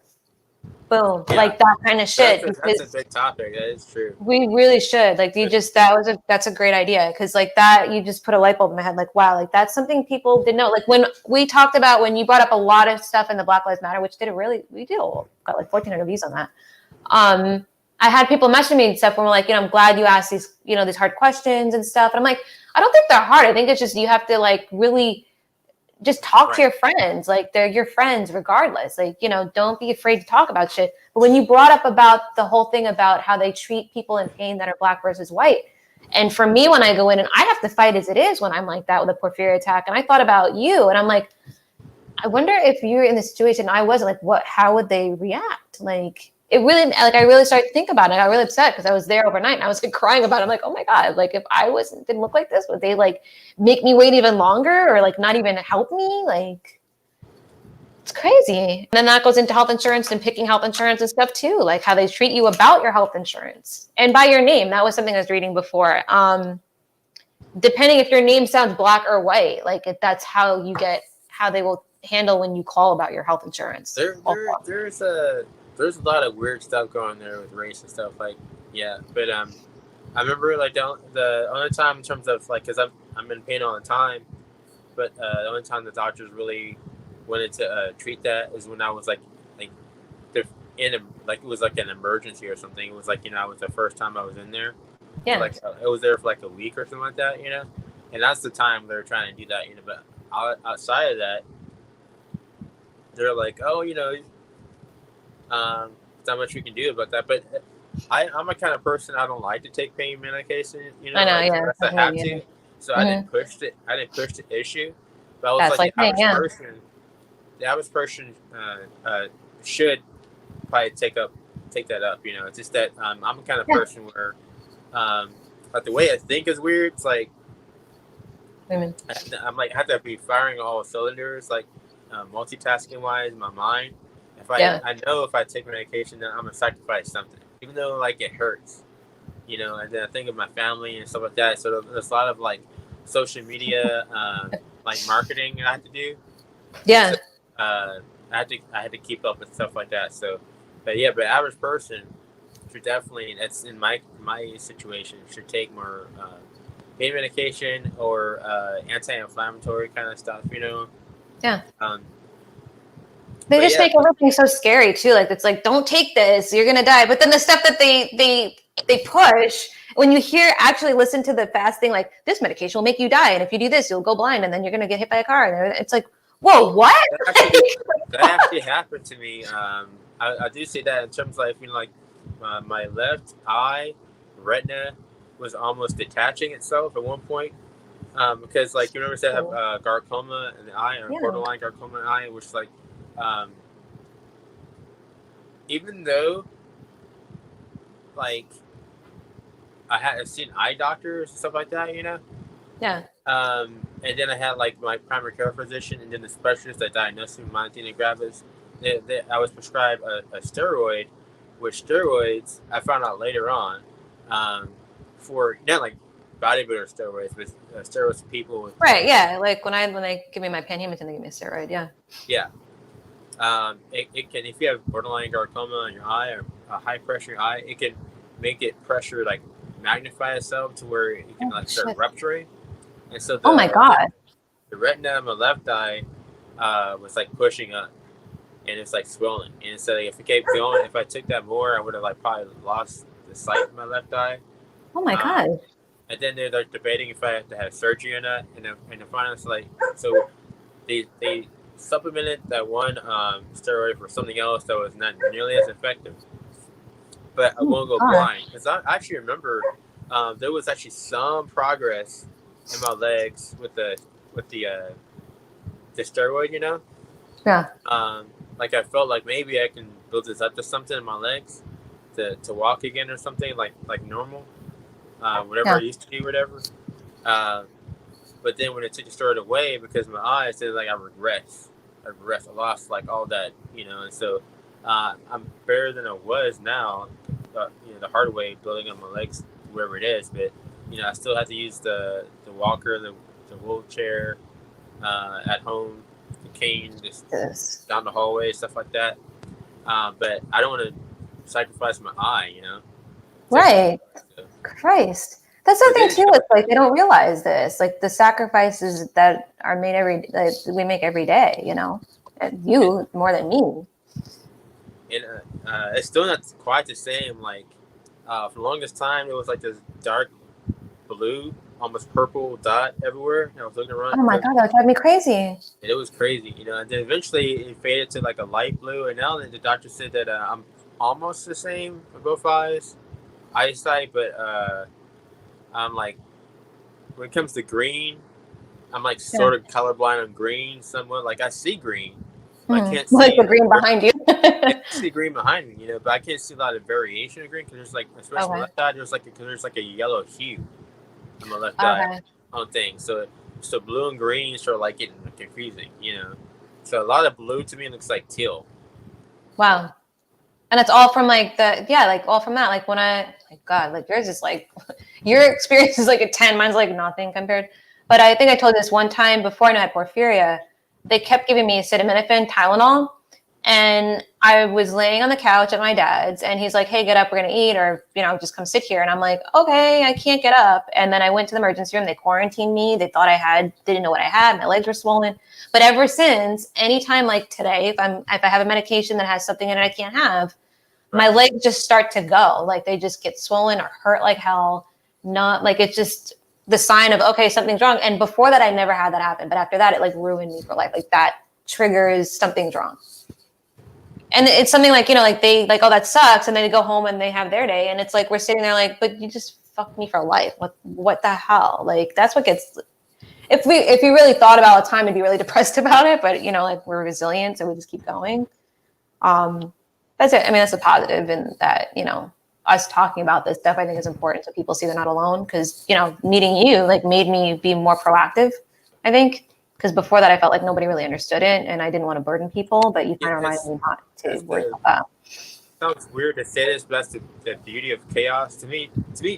S1: Boom,
S2: Yeah,
S1: like that kind of shit.
S2: that's a big topic. That is true.
S1: We really should. Like, that's a great idea. Cause like that, you just put a light bulb in my head. Like, wow, like that's something people didn't know. Like when we talked about, when you brought up a lot of stuff in the Black Lives Matter, which we got like 1,400 views on that. I had people messaging me and stuff when we're like, I'm glad you asked these hard questions and stuff. And I'm like, I don't think they're hard. I think it's just, you have to like really just talk to your friends. Like, they're your friends regardless. Like, don't be afraid to talk about shit. But when you brought up about the whole thing about how they treat people in pain that are black versus white, and for me, when I go in and I have to fight as it is when I'm like that with a porphyria attack, and I thought about you, and I'm like, I wonder if you're in the situation I wasn't, like, how would they react? Like, it really, like, I really started to think about it. I got really upset because I was there overnight and I was like crying about it. I'm like, oh my God, like if I didn't look like this, would they like make me wait even longer or like not even help me? Like, it's crazy. And then that goes into health insurance and picking health insurance and stuff too, like how they treat you about your health insurance and by your name. That was something I was reading before. Depending if your name sounds black or white, like if that's how they will handle when you call about your health insurance.
S2: There's a lot of weird stuff going there with race and stuff, like, yeah, but I remember like the only time in terms of like, because I'm in pain all the time, but the only time the doctors really wanted to treat that is when I was like they're like it was like an emergency or something. It was like, it was the first time I was in there.
S1: Yeah.
S2: Like it was there for like a week or something like that, and that's the time they're trying to do that, but outside of that, they're like, oh, there's not much we can do about that. But I'm a kind of person, I don't like to take pain medication,
S1: I know,
S2: like,
S1: yeah.
S2: unless I have to. So I didn't push it. I didn't push the issue. But I was
S1: That's
S2: like
S1: like me, yeah.
S2: the average person should probably take that up. It's just that I'm a kind of person where like the way I think is weird. It's like I'm like I have to be firing all cylinders, like multitasking wise in my mind. I know if I take medication, then I'm gonna sacrifice something, even though like it hurts, And then I think of my family and stuff like that. So there's a lot of like social media, like marketing I have to do.
S1: Yeah.
S2: So, I had to keep up with stuff like that. So, but average person should definitely, that's in my situation, should take more pain medication or anti-inflammatory kind of stuff.
S1: Yeah. They just make everything so scary too. Like, it's like, don't take this, you're gonna die. But then the stuff that they push, when you actually listen to the fast thing, like, this medication will make you die, and if you do this, you'll go blind, and then you're gonna get hit by a car. And it's like, whoa, what?
S2: That actually happened to me. I do see that in terms of like, my left eye retina was almost detaching itself at one point. Because like, you remember, I have glaucoma in the eye, or borderline glaucoma in the eye, which like, even though like I've seen eye doctors and stuff like that,
S1: Yeah.
S2: And then I had like my primary care physician and then the specialist that diagnosed me with myasthenia gravis. I was prescribed a steroid, which steroids I found out later on, for not like bodybuilder steroids, but steroids for people with
S1: like when they give me my panhematin, they give me a steroid.
S2: Yeah. It can, if you have borderline glaucoma in your eye or a high pressure eye, it can make it pressure like magnify itself to where it can like start rupturing. And so
S1: Oh my God.
S2: the retina of my left eye was like pushing up, and it's like swollen. And so like, if it kept going, if I took that more, I would have like probably lost the sight of my left eye.
S1: Oh my God.
S2: And then they're like debating if I have to have surgery or not. And the finals like so they supplemented that one steroid for something else that was not nearly as effective. But I won't go blind because I actually remember there was actually some progress in my legs with the steroid, you know.
S1: Yeah.
S2: Like I felt like maybe I can build this up to something in my legs to walk again or something like normal, whatever I used to do, whatever. But then when it took the steroid away, because of my eyes, then like I regressed. I lost like all that, you know, and so I'm better than I was now. You know, the hard way, building up my legs, wherever it is. But you know, I still have to use the walker, the wheelchair at home, the cane, just down the hallway, stuff like that. But I don't want to sacrifice my eye, you know.
S1: Right. Christ. That's the thing too. It's like they don't realize this, like the sacrifices that are made we make every day. You know, and you more than me.
S2: And it's still not quite the same. Like for the longest time, it was like this dark blue, almost purple dot everywhere. And I was looking around.
S1: Oh my God, that would drive me crazy.
S2: And it was crazy, you know. And then eventually it faded to like a light blue. And now the doctor said that I'm almost the same for both eyesight, but I'm like, when it comes to green, I'm like sort of colorblind on green somewhat. Like I see green, but I can't see
S1: like the green behind you.
S2: I see green behind me, you know, but I can't see a lot of variation of green because there's like, especially on my left eye, there's like a yellow hue on my left eye on things. So blue and green sort of like getting confusing, you know. So a lot of blue to me looks like teal.
S1: Wow. And it's all from like all from that. Like when God, like yours is like, your experience is like a 10, mine's like nothing compared. But I think I told you this one time before I had porphyria, they kept giving me acetaminophen, Tylenol. And I was laying on the couch at my dad's and he's like, hey, get up, we're going to eat, or, you know, just come sit here. And I'm like, okay, I can't get up. And then I went to the emergency room. They quarantined me. They thought didn't know what I had. My legs were swollen. But ever since, anytime like today, if I have a medication that has something in it I can't have, my legs just start to go. Like they just get swollen or hurt like hell. Not like it's just the sign of, okay, something's wrong. And before that, I never had that happen. But after that, it like ruined me for life. Like that triggers something's wrong. And it's something like, you know, like they like, oh, that sucks. And then they go home and they have their day. And it's like, we're sitting there like, but you just fucked me for life. What the hell? Like, that's what gets, if you really thought about a time, it'd be really depressed about it. But, you know, like we're resilient. So we just keep going. That's it. I mean, that's a positive in that, you know, us talking about this stuff, I think is important so people see they're not alone. Because, you know, meeting you like made me be more proactive, I think. Because before that, I felt like nobody really understood it, and I didn't want to burden people. But you kind of reminded me not to worry about that.
S2: Sounds weird to say this, but that's the beauty of chaos. To me,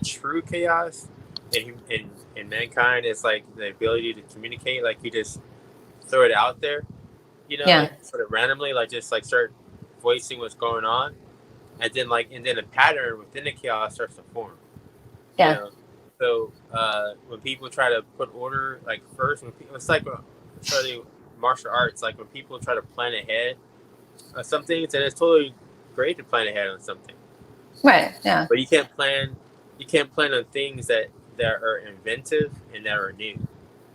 S2: true chaos in mankind is like the ability to communicate. Like you just throw it out there, you know, like sort of randomly, like just like start voicing what's going on, and then a pattern within the chaos starts to form.
S1: Yeah.
S2: You know? So when people try to put order, like first, it's like studying martial arts. Like when people try to plan ahead on something, and it's totally great to plan ahead on something.
S1: Right. Yeah.
S2: But you can't plan on things that are inventive and that are new.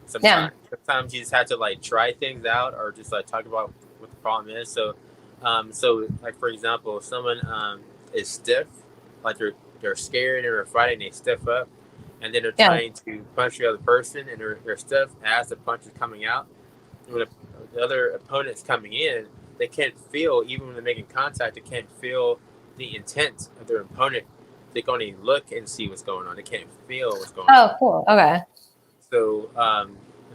S2: Sometimes you just have to like try things out or just like talk about what the problem is. So like for example, if someone is stiff, like they're scared and they're fighting, they stiff up. And then they're trying to punch the other person, and they're stiff as the punch is coming out. And when the other opponent's coming in, they can't feel, even when they're making contact, they can't feel the intent of their opponent. They can only look and see what's going on. They can't feel what's going on.
S1: Oh, cool. Okay.
S2: So,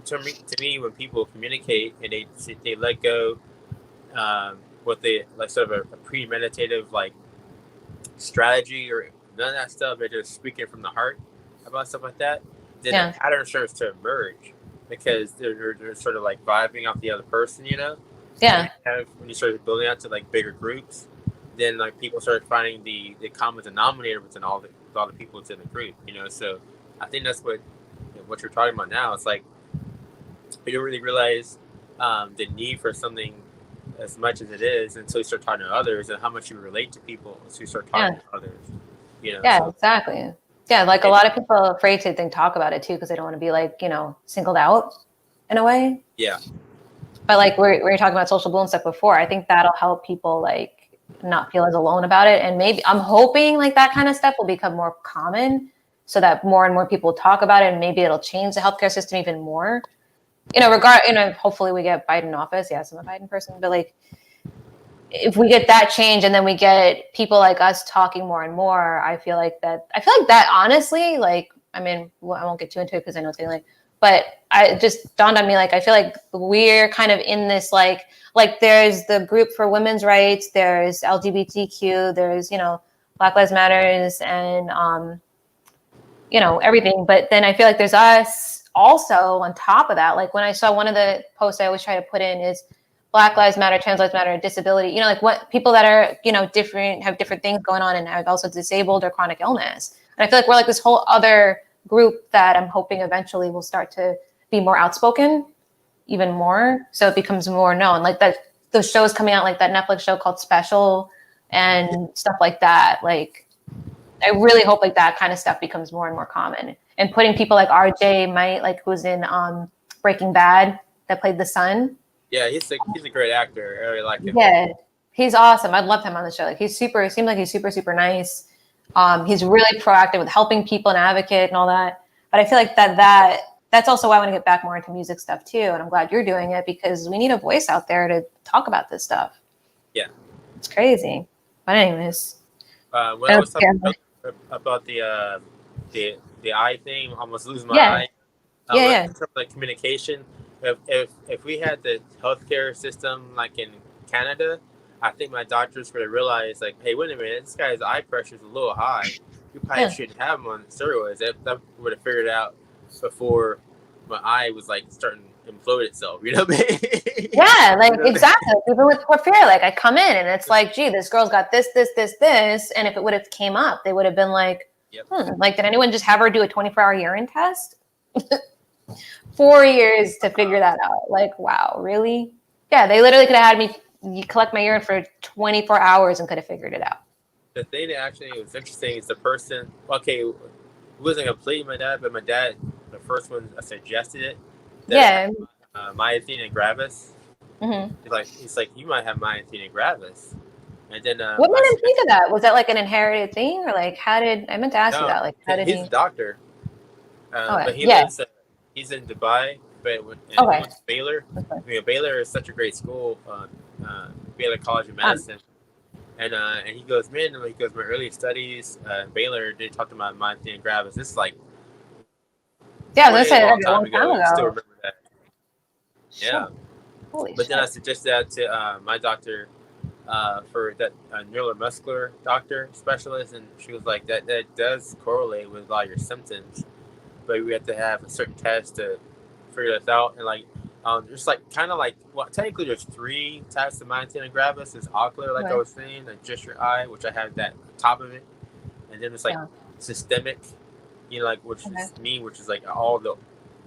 S2: to me, when people communicate and they let go, what they like sort of a premeditative like strategy or none of that stuff, they're just speaking from the heart about stuff like that, then the pattern starts to emerge because they're sort of like vibing off the other person, you know?
S1: Yeah.
S2: When you start building out to like bigger groups, then like people started finding the common denominator within all the people within the group. So I think that's what you're talking about now. It's like you don't really realize the need for something as much as it is until you start talking to others, and how much you relate to people until you start talking to others.
S1: Yeah, exactly. Yeah, like a lot of people are afraid to talk about it too because they don't want to be like, singled out in a way.
S2: Yeah.
S1: But like we were talking about social bullying stuff before, I think that'll help people like not feel as alone about it. And maybe I'm hoping like that kind of stuff will become more common so that more and more people talk about it, and maybe it'll change the healthcare system even more. Hopefully we get Biden in office. Yes, I'm a Biden person, but like if we get that change and then we get people like us talking more and more, I feel like that honestly, like, I mean, I won't get too into it because I know it's getting late, but it just dawned on me, like, I feel like we're kind of in this, like there's the group for women's rights, there's LGBTQ, there's, Black Lives Matters and, everything. But then I feel like there's us also on top of that. Like when I saw one of the posts I always try to put in is Black Lives Matter, Trans Lives Matter, disability, like what people that are, different, have different things going on and are also disabled or chronic illness. And I feel like we're like this whole other group that I'm hoping eventually will start to be more outspoken, even more. So it becomes more known. Like those shows coming out, like that Netflix show called Special and stuff like that. Like, I really hope like that kind of stuff becomes more and more common. And putting people like RJ Might, like who's in Breaking Bad, that played the son.
S2: Yeah, he's a great actor. I really like him.
S1: Yeah, he's awesome. I'd love him on the show. Like it seems like he's super, super nice. He's really proactive with helping people and advocate and all that. But I feel like that's also why I want to get back more into music stuff too. And I'm glad you're doing it because we need a voice out there to talk about this stuff.
S2: Yeah.
S1: It's crazy. But anyways.
S2: When I was talking about the eye thing, I almost losing my eye. In terms of like communication, if we had the healthcare system like in Canada, I think my doctors would have realized, like, hey, wait a minute, this guy's eye pressure is a little high. You probably shouldn't have him on steroids. That would have figured it out before my eye was like starting to implode itself. You know what I mean?
S1: Yeah, like exactly. Even with porphyria, like I come in and it's like, gee, this girl's got this, and if it would have came up, they would have been like, like, did anyone just have her do a 24-hour urine test? 4 years to figure that out. Like, wow, really? Yeah, they literally could have had me collect my urine for 24 hours and could have figured it out.
S2: The thing that actually was interesting is the person, okay, it wasn't completely my dad, but my dad, the first one, suggested it. Myasthenia gravis. Mm-hmm. He's like, you might have myasthenia gravis. And then
S1: what made him think of that? Was that like an inherited thing, or like I meant to ask you that? Like, how did
S2: he's a doctor, but he's in Dubai, but he went to Baylor. Okay. I mean, Baylor is such a great school, Baylor College of Medicine. And he goes, my early studies, Baylor did talk about myasthenia gravis. This is like,
S1: I was gonna say that a long time ago.
S2: I still remember that.
S1: Sure.
S2: Yeah.
S1: Holy
S2: but
S1: shit.
S2: Then I suggested that to my doctor, for that neuromuscular doctor specialist, and she was like, that does correlate with a lot of your symptoms, but we have to have a certain test to figure this out. And like, just like kind of like, well, technically there's 3 types of myasthenia gravis. There's ocular, like I was saying, like just your eye, which I have that top of it, and then it's like systemic, like which is me, which is like all the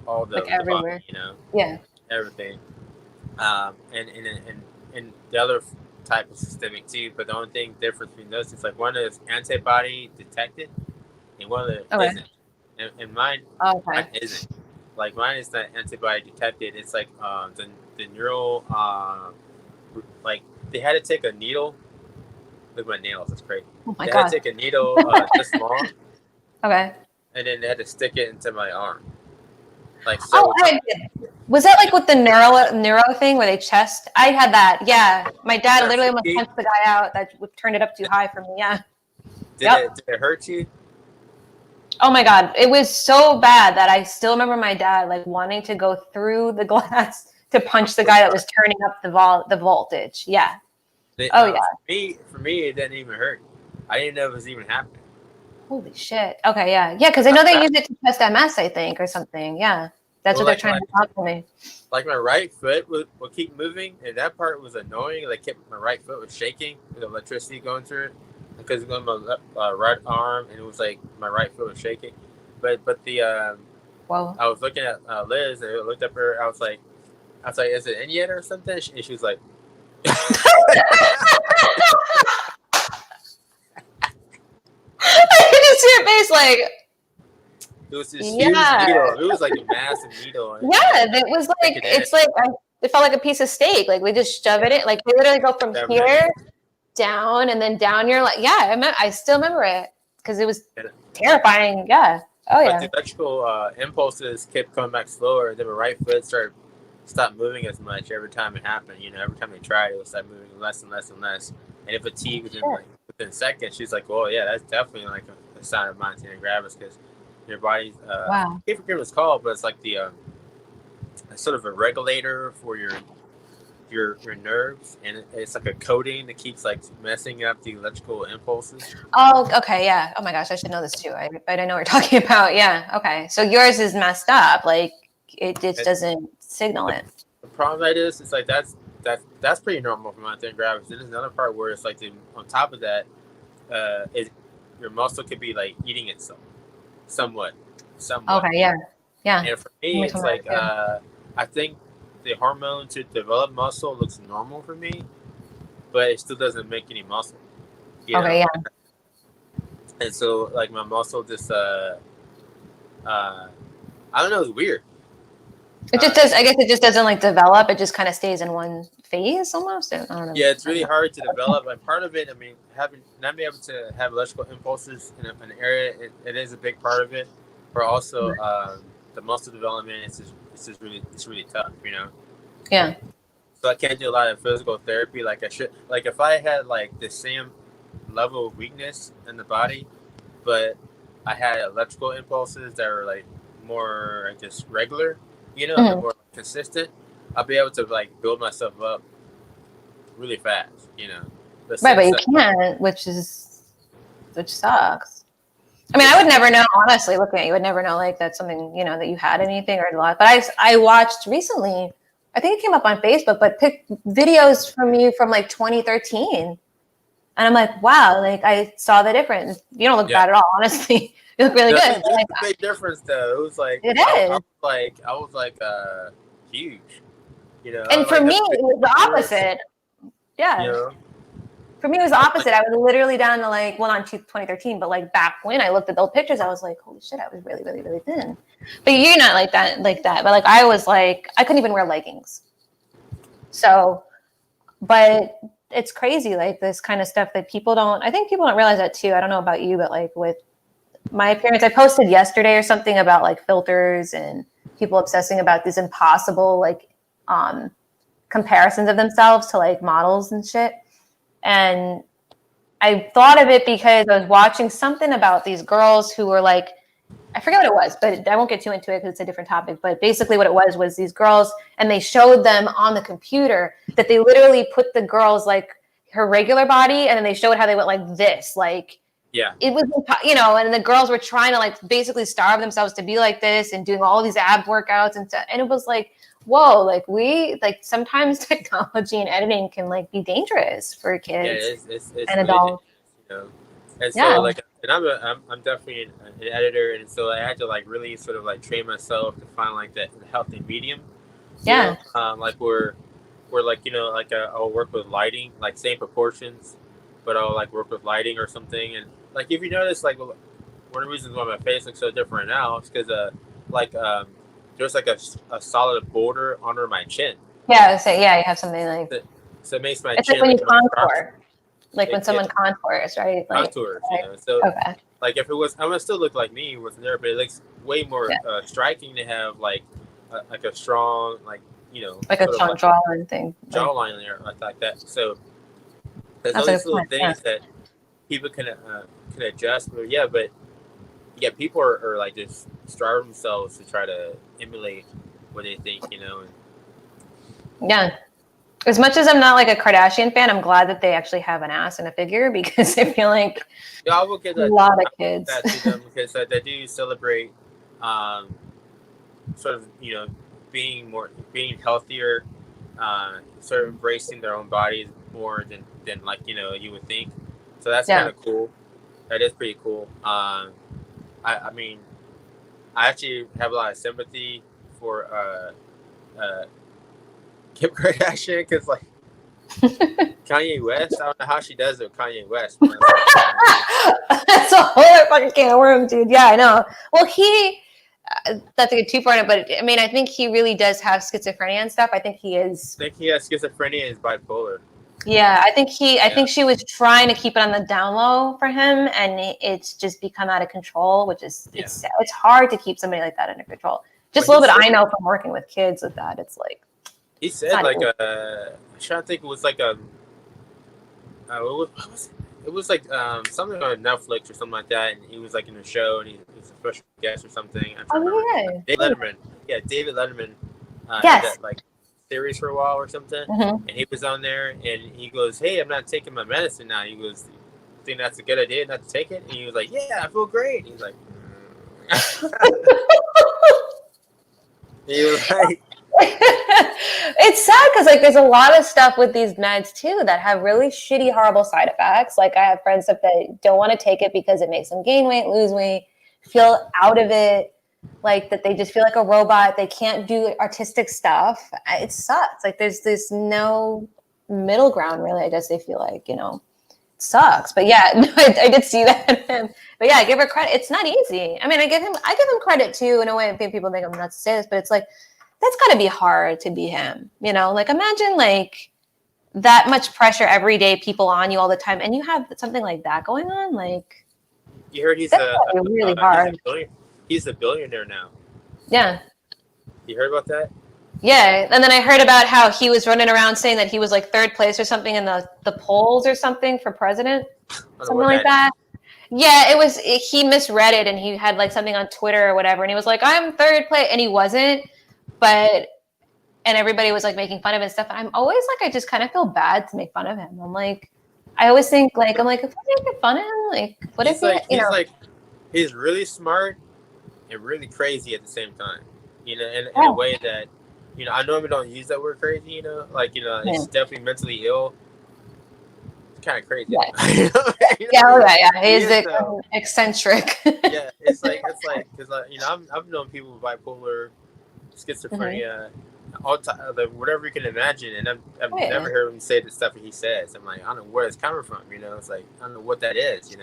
S1: like everywhere,
S2: body, everything. And the other type of systemic too, but the only thing difference between those is like one is antibody detected and one of them isn't. And mine isn't. Like mine is not antibody detected. It's like the neural like they had to take a needle. Look at my nails, it's crazy.
S1: Oh my
S2: God.
S1: God.
S2: Had to take a needle this long.
S1: Okay.
S2: And then they had to stick it into my arm. Like so.
S1: Was that like with the neuro thing where they chest? I had that. Yeah, my dad literally almost punched the guy out that turned it up too high for me. Yeah.
S2: Did it hurt you?
S1: Oh my God, it was so bad that I still remember my dad like wanting to go through the glass to punch the guy that was turning up the voltage. Yeah.
S2: For me, it didn't even hurt. I didn't know it was even happening.
S1: Holy shit. Okay, yeah, because I know they use it to test MS, I think, or something. Yeah. That's what they're trying to talk to me.
S2: Like my right foot would keep moving, and that part was annoying. Like my right foot was shaking with electricity going through it because it was on my right arm, and it was like my right foot was shaking. But the
S1: Whoa.
S2: I was looking at Liz, and I looked up her. I was like, is it in yet or something? And she was like.
S1: I can just see your face like.
S2: It was this huge needle. It was like a massive needle.
S1: Yeah, it was like it's like it felt like a piece of steak. Like we just shove it in. Like we literally go from here down and then down. You're like, yeah, I still remember it because it was terrifying. Yeah. Oh yeah.
S2: But the electrical impulses kept coming back slower. Then my right foot stopped moving as much every time it happened. You know, every time they tried, it would start moving less and less and less. And if fatigue within seconds, she's like, "Oh yeah, that's definitely like a sign of myasthenia gravis because your body's
S1: wow."
S2: I forget what it's called, but it's like the sort of a regulator for your nerves, and it's like a coating that keeps like messing up the electrical impulses.
S1: Oh, okay, yeah. Oh my gosh, I should know this too. I know what you're talking about. Yeah. Okay, so yours is messed up. Like it just doesn't signal it.
S2: The problem that is, it's like that's pretty normal for myasthenia gravis. There's another part where it's like on top of that, your muscle could be like eating itself, somewhat.
S1: Okay, yeah.
S2: And for me, it's like I think the hormone to develop muscle looks normal for me, but it still doesn't make any muscle.
S1: Okay, yeah.
S2: And so like my muscle just I don't know, it's weird.
S1: It just does. I guess it just doesn't like develop. It just kind of stays in one phase almost. I don't know.
S2: Yeah, it's really hard to develop. And part of it, I mean, not being able to have electrical impulses in an area, it is a big part of it. But also the muscle development, it's really tough, you know.
S1: Yeah.
S2: So I can't do a lot of physical therapy like I should. Like if I had like the same level of weakness in the body, but I had electrical impulses that were like more, I guess, regular. You know, more consistent, I'll be able to like build myself up really fast, you know.
S1: But you can't, which sucks. I mean, I would never know, honestly, looking at you, I would never know like that's something, you know, that you had anything or a lot. But I watched recently, I think it came up on Facebook, but picked videos from you from like 2013. And I'm like, wow, like I saw the difference. You don't look bad at all, honestly. You look really good.
S2: It's a big difference, though. It was like I was like huge, you know.
S1: And for me, it was the opposite. Yeah.
S2: You know?
S1: For me, it was the opposite. I was literally down to like, well, not 2013, but like back when I looked at the old pictures, I was like, holy shit, I was really, really, really thin. But you're not like that. But like I was like, I couldn't even wear leggings. So, but it's crazy, like this kind of stuff that I think people don't realize that too. I don't know about you, but like with my appearance, I posted yesterday or something about like filters and people obsessing about these impossible like comparisons of themselves to like models and shit. And I thought of it because I was watching something about these girls who were like, I forget what it was, but I won't get too into it because it's a different topic. But basically what it was these girls, and they showed them on the computer that they literally put the girls like her regular body, and then they showed how they went like this, like,
S2: yeah,
S1: it was, you know, and the girls were trying to like basically starve themselves to be like this and doing all these ab workouts and stuff. And it was like, whoa, like sometimes technology and editing can like be dangerous for kids
S2: it's
S1: and adults.
S2: You know? And so like, and I'm definitely an editor, and so I had to like really sort of like train myself to find like that healthy medium.
S1: Yeah.
S2: Like we're like, you know, like I'll work with lighting, like same proportions, but I'll like work with lighting or something. And like if you notice, like one of the reasons why my face looks so different now is because there's like a solid border under my chin.
S1: Yeah, so you have something like.
S2: So it makes my
S1: it's
S2: chin.
S1: Like when you contour, like when someone contours, right? Like,
S2: contours, you know. So like if it was, I would still look like me with there, but it looks way more striking to have like a strong, like, you know,
S1: like a strong jawline thing,
S2: jawline there, like that. So there's all these little things that people can adjust. But people are like just starve themselves to try to emulate what they think, you know.
S1: Yeah. As much as I'm not like a Kardashian fan, I'm glad that they actually have an ass and a figure, because I feel like
S2: I will give
S1: a lot of kids
S2: that to them, because they do celebrate sort of being healthier, sort of embracing their own bodies more than like you would think. So that's kind
S1: Yeah.
S2: of cool. That is pretty cool. I mean, I actually have a lot of sympathy for Kim Kardashian because like Kanye West. I don't know how she does it with Kanye West. Man.
S1: That's a whole other fucking can of worms, dude. Yeah, I know. Well, not to get too far in it, but I mean, I think he really does have schizophrenia and stuff. I think he is.
S2: I think he has schizophrenia and is bipolar.
S1: Yeah, I think I think she was trying to keep it on the down low for him, and it's just become out of control, which is it's hard to keep somebody like that under control. Just a little bit I know from working with kids with that. It's like
S2: he said like I'm trying to think it was like what was it? It was like something on Netflix or something like that, and he was like in a show and he was a special guest or something. I don't remember. David Letterman. Yeah, David Letterman. Had that like series for a while or something, and he was on there and he goes, "Hey, I'm not taking my medicine now." He goes, "Think that's a good idea not to take it?" And he was like, "Yeah, I feel great." He's like, he was like.
S1: It's sad because like there's a lot of stuff with these meds too that have really shitty, horrible side effects. Like I have friends that don't want to take it because it makes them gain weight, lose weight, feel out of it, like that they just feel like a robot. They can't do artistic stuff. It sucks. Like there's no middle ground really. I guess they feel like it sucks. But yeah, I did see that. But yeah, I give her credit. It's not easy. I mean, I give him credit too in a way. People think I'm nuts to say this, but it's like. That's got to be hard to be him, like imagine like that much pressure every day, people on you all the time. And you have something like that going on. Like
S2: you heard he's
S1: really hard.
S2: He's a billionaire now.
S1: Yeah.
S2: You heard about that?
S1: Yeah. And then I heard about how he was running around saying that he was like third place or something in the polls or something for president. Something like that. Yeah, he misread it and he had like something on Twitter or whatever. And he was like, I'm third place. And he wasn't. And everybody was like making fun of it and stuff. And I'm always like, I just kind of feel bad to make fun of him. I'm like, I always think like, if I make fun of him, like, what if
S2: he's really smart and really crazy at the same time, in a way that, I normally don't use that word crazy, it's definitely mentally ill. It's kind of crazy.
S1: Yeah. Yeah. He's eccentric.
S2: Yeah. It's like, because, I've known people with bipolar, schizophrenia, all whatever you can imagine, and I've never heard him say the stuff that he says. I'm like, I don't know where it's coming from. It's like I don't know what that is.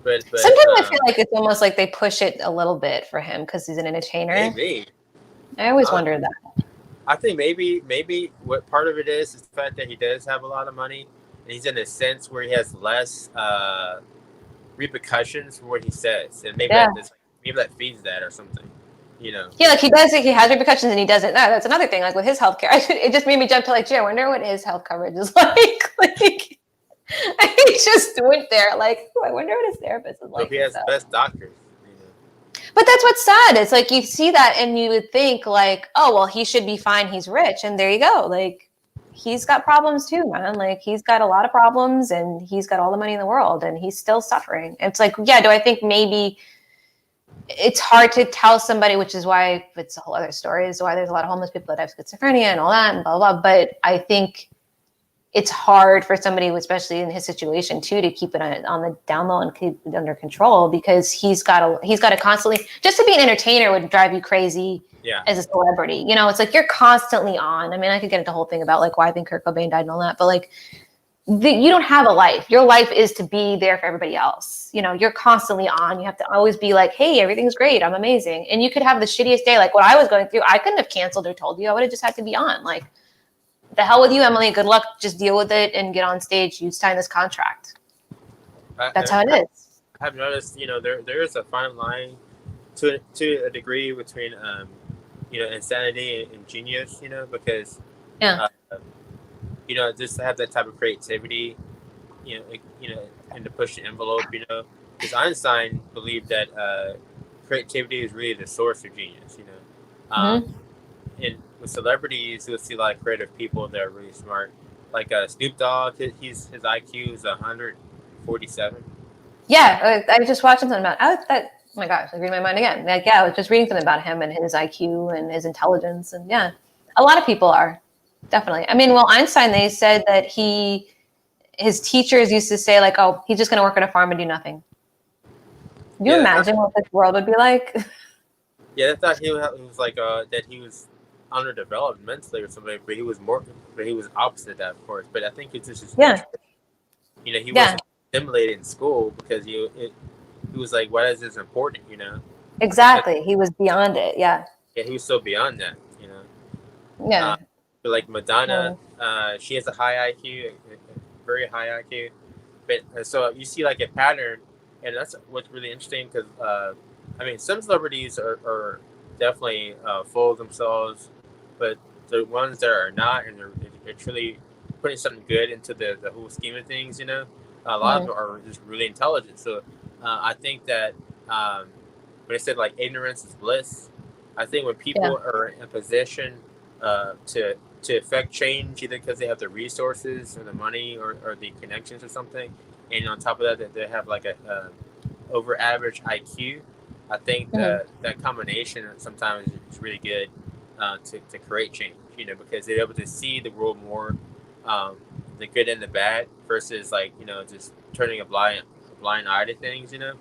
S2: But
S1: sometimes I feel like it's almost like they push it a little bit for him because he's an entertainer.
S2: Maybe.
S1: I always wonder that.
S2: I think maybe what part of it is the fact that he does have a lot of money, and he's in a sense where he has less repercussions for what he says, and maybe that feeds that or something. Yeah,
S1: like he has repercussions and he doesn't. That's another thing. Like with his healthcare, it just made me jump to like, gee, I wonder what his health coverage is like. Like I just went there. Like, I wonder what his therapist is like.
S2: So he has the best doctors.
S1: But that's what's sad. It's like you see that and you would think like, oh well, he should be fine. He's rich, and there you go. Like he's got problems too, man. Like he's got a lot of problems, and he's got all the money in the world, and he's still suffering. It's like, yeah, do I think maybe? It's hard to tell somebody, which is why it's a whole other story, is why there's a lot of homeless people that have schizophrenia and all that and blah, blah, blah. But I think it's hard for somebody, especially in his situation too, to keep it on the down low and keep it under control because he's got to constantly, just to be an entertainer would drive you crazy as a celebrity. It's like you're constantly on. I mean, I could get into the whole thing about like why I think Kurt Cobain died and all that, but like, you don't have a life. Your life is to be there for everybody else. You're constantly on. You have to always be like, hey, everything's great. I'm amazing. And you could have the shittiest day. Like what I was going through, I couldn't have canceled or told you. I would have just had to be on. Like, the hell with you, Emily. Good luck. Just deal with it and get on stage. You sign this contract. That's how it is.
S2: I've noticed, there is a fine line to a degree between, insanity and genius, because just to have that type of creativity, and to push the envelope, because Einstein believed that creativity is really the source of genius, and with celebrities, you'll see a lot of creative people that are really smart, like Snoop Dogg. His IQ is 147.
S1: Yeah, I just watched something about. my gosh, like read my mind again. Like, yeah, I was just reading something about him and his IQ and his intelligence. And yeah, a lot of people are, definitely. I mean, well, Einstein, they said that his teachers used to say like, oh, he's just going to work at a farm and do nothing. Can you imagine what this world would be like?
S2: Yeah, I thought he was like that he was underdeveloped mentally or something, but he was opposite of that, of course. But I think it's just
S1: Yeah.
S2: you know, he wasn't stimulated in school because he was like, why is this important, you know?
S1: Exactly. He was beyond it. Yeah.
S2: Yeah, he was so beyond that, you know.
S1: Yeah.
S2: But like Madonna, she has a high IQ, a very high IQ. But so you see like a pattern, and that's what's really interesting because I mean, some celebrities are definitely full of themselves, but the ones that are not, and they're truly putting something good into the whole scheme of things, you know, a lot of them are just really intelligent. So I think that when I said like ignorance is bliss, I think when people are in a position to affect change, either because they have the resources or the money or the connections or something, and on top of that they have like a over average IQ, I think that combination sometimes is really good to create change, you know, because they're able to see the world more, the good and the bad, versus like, you know, just turning a blind eye to things, you know.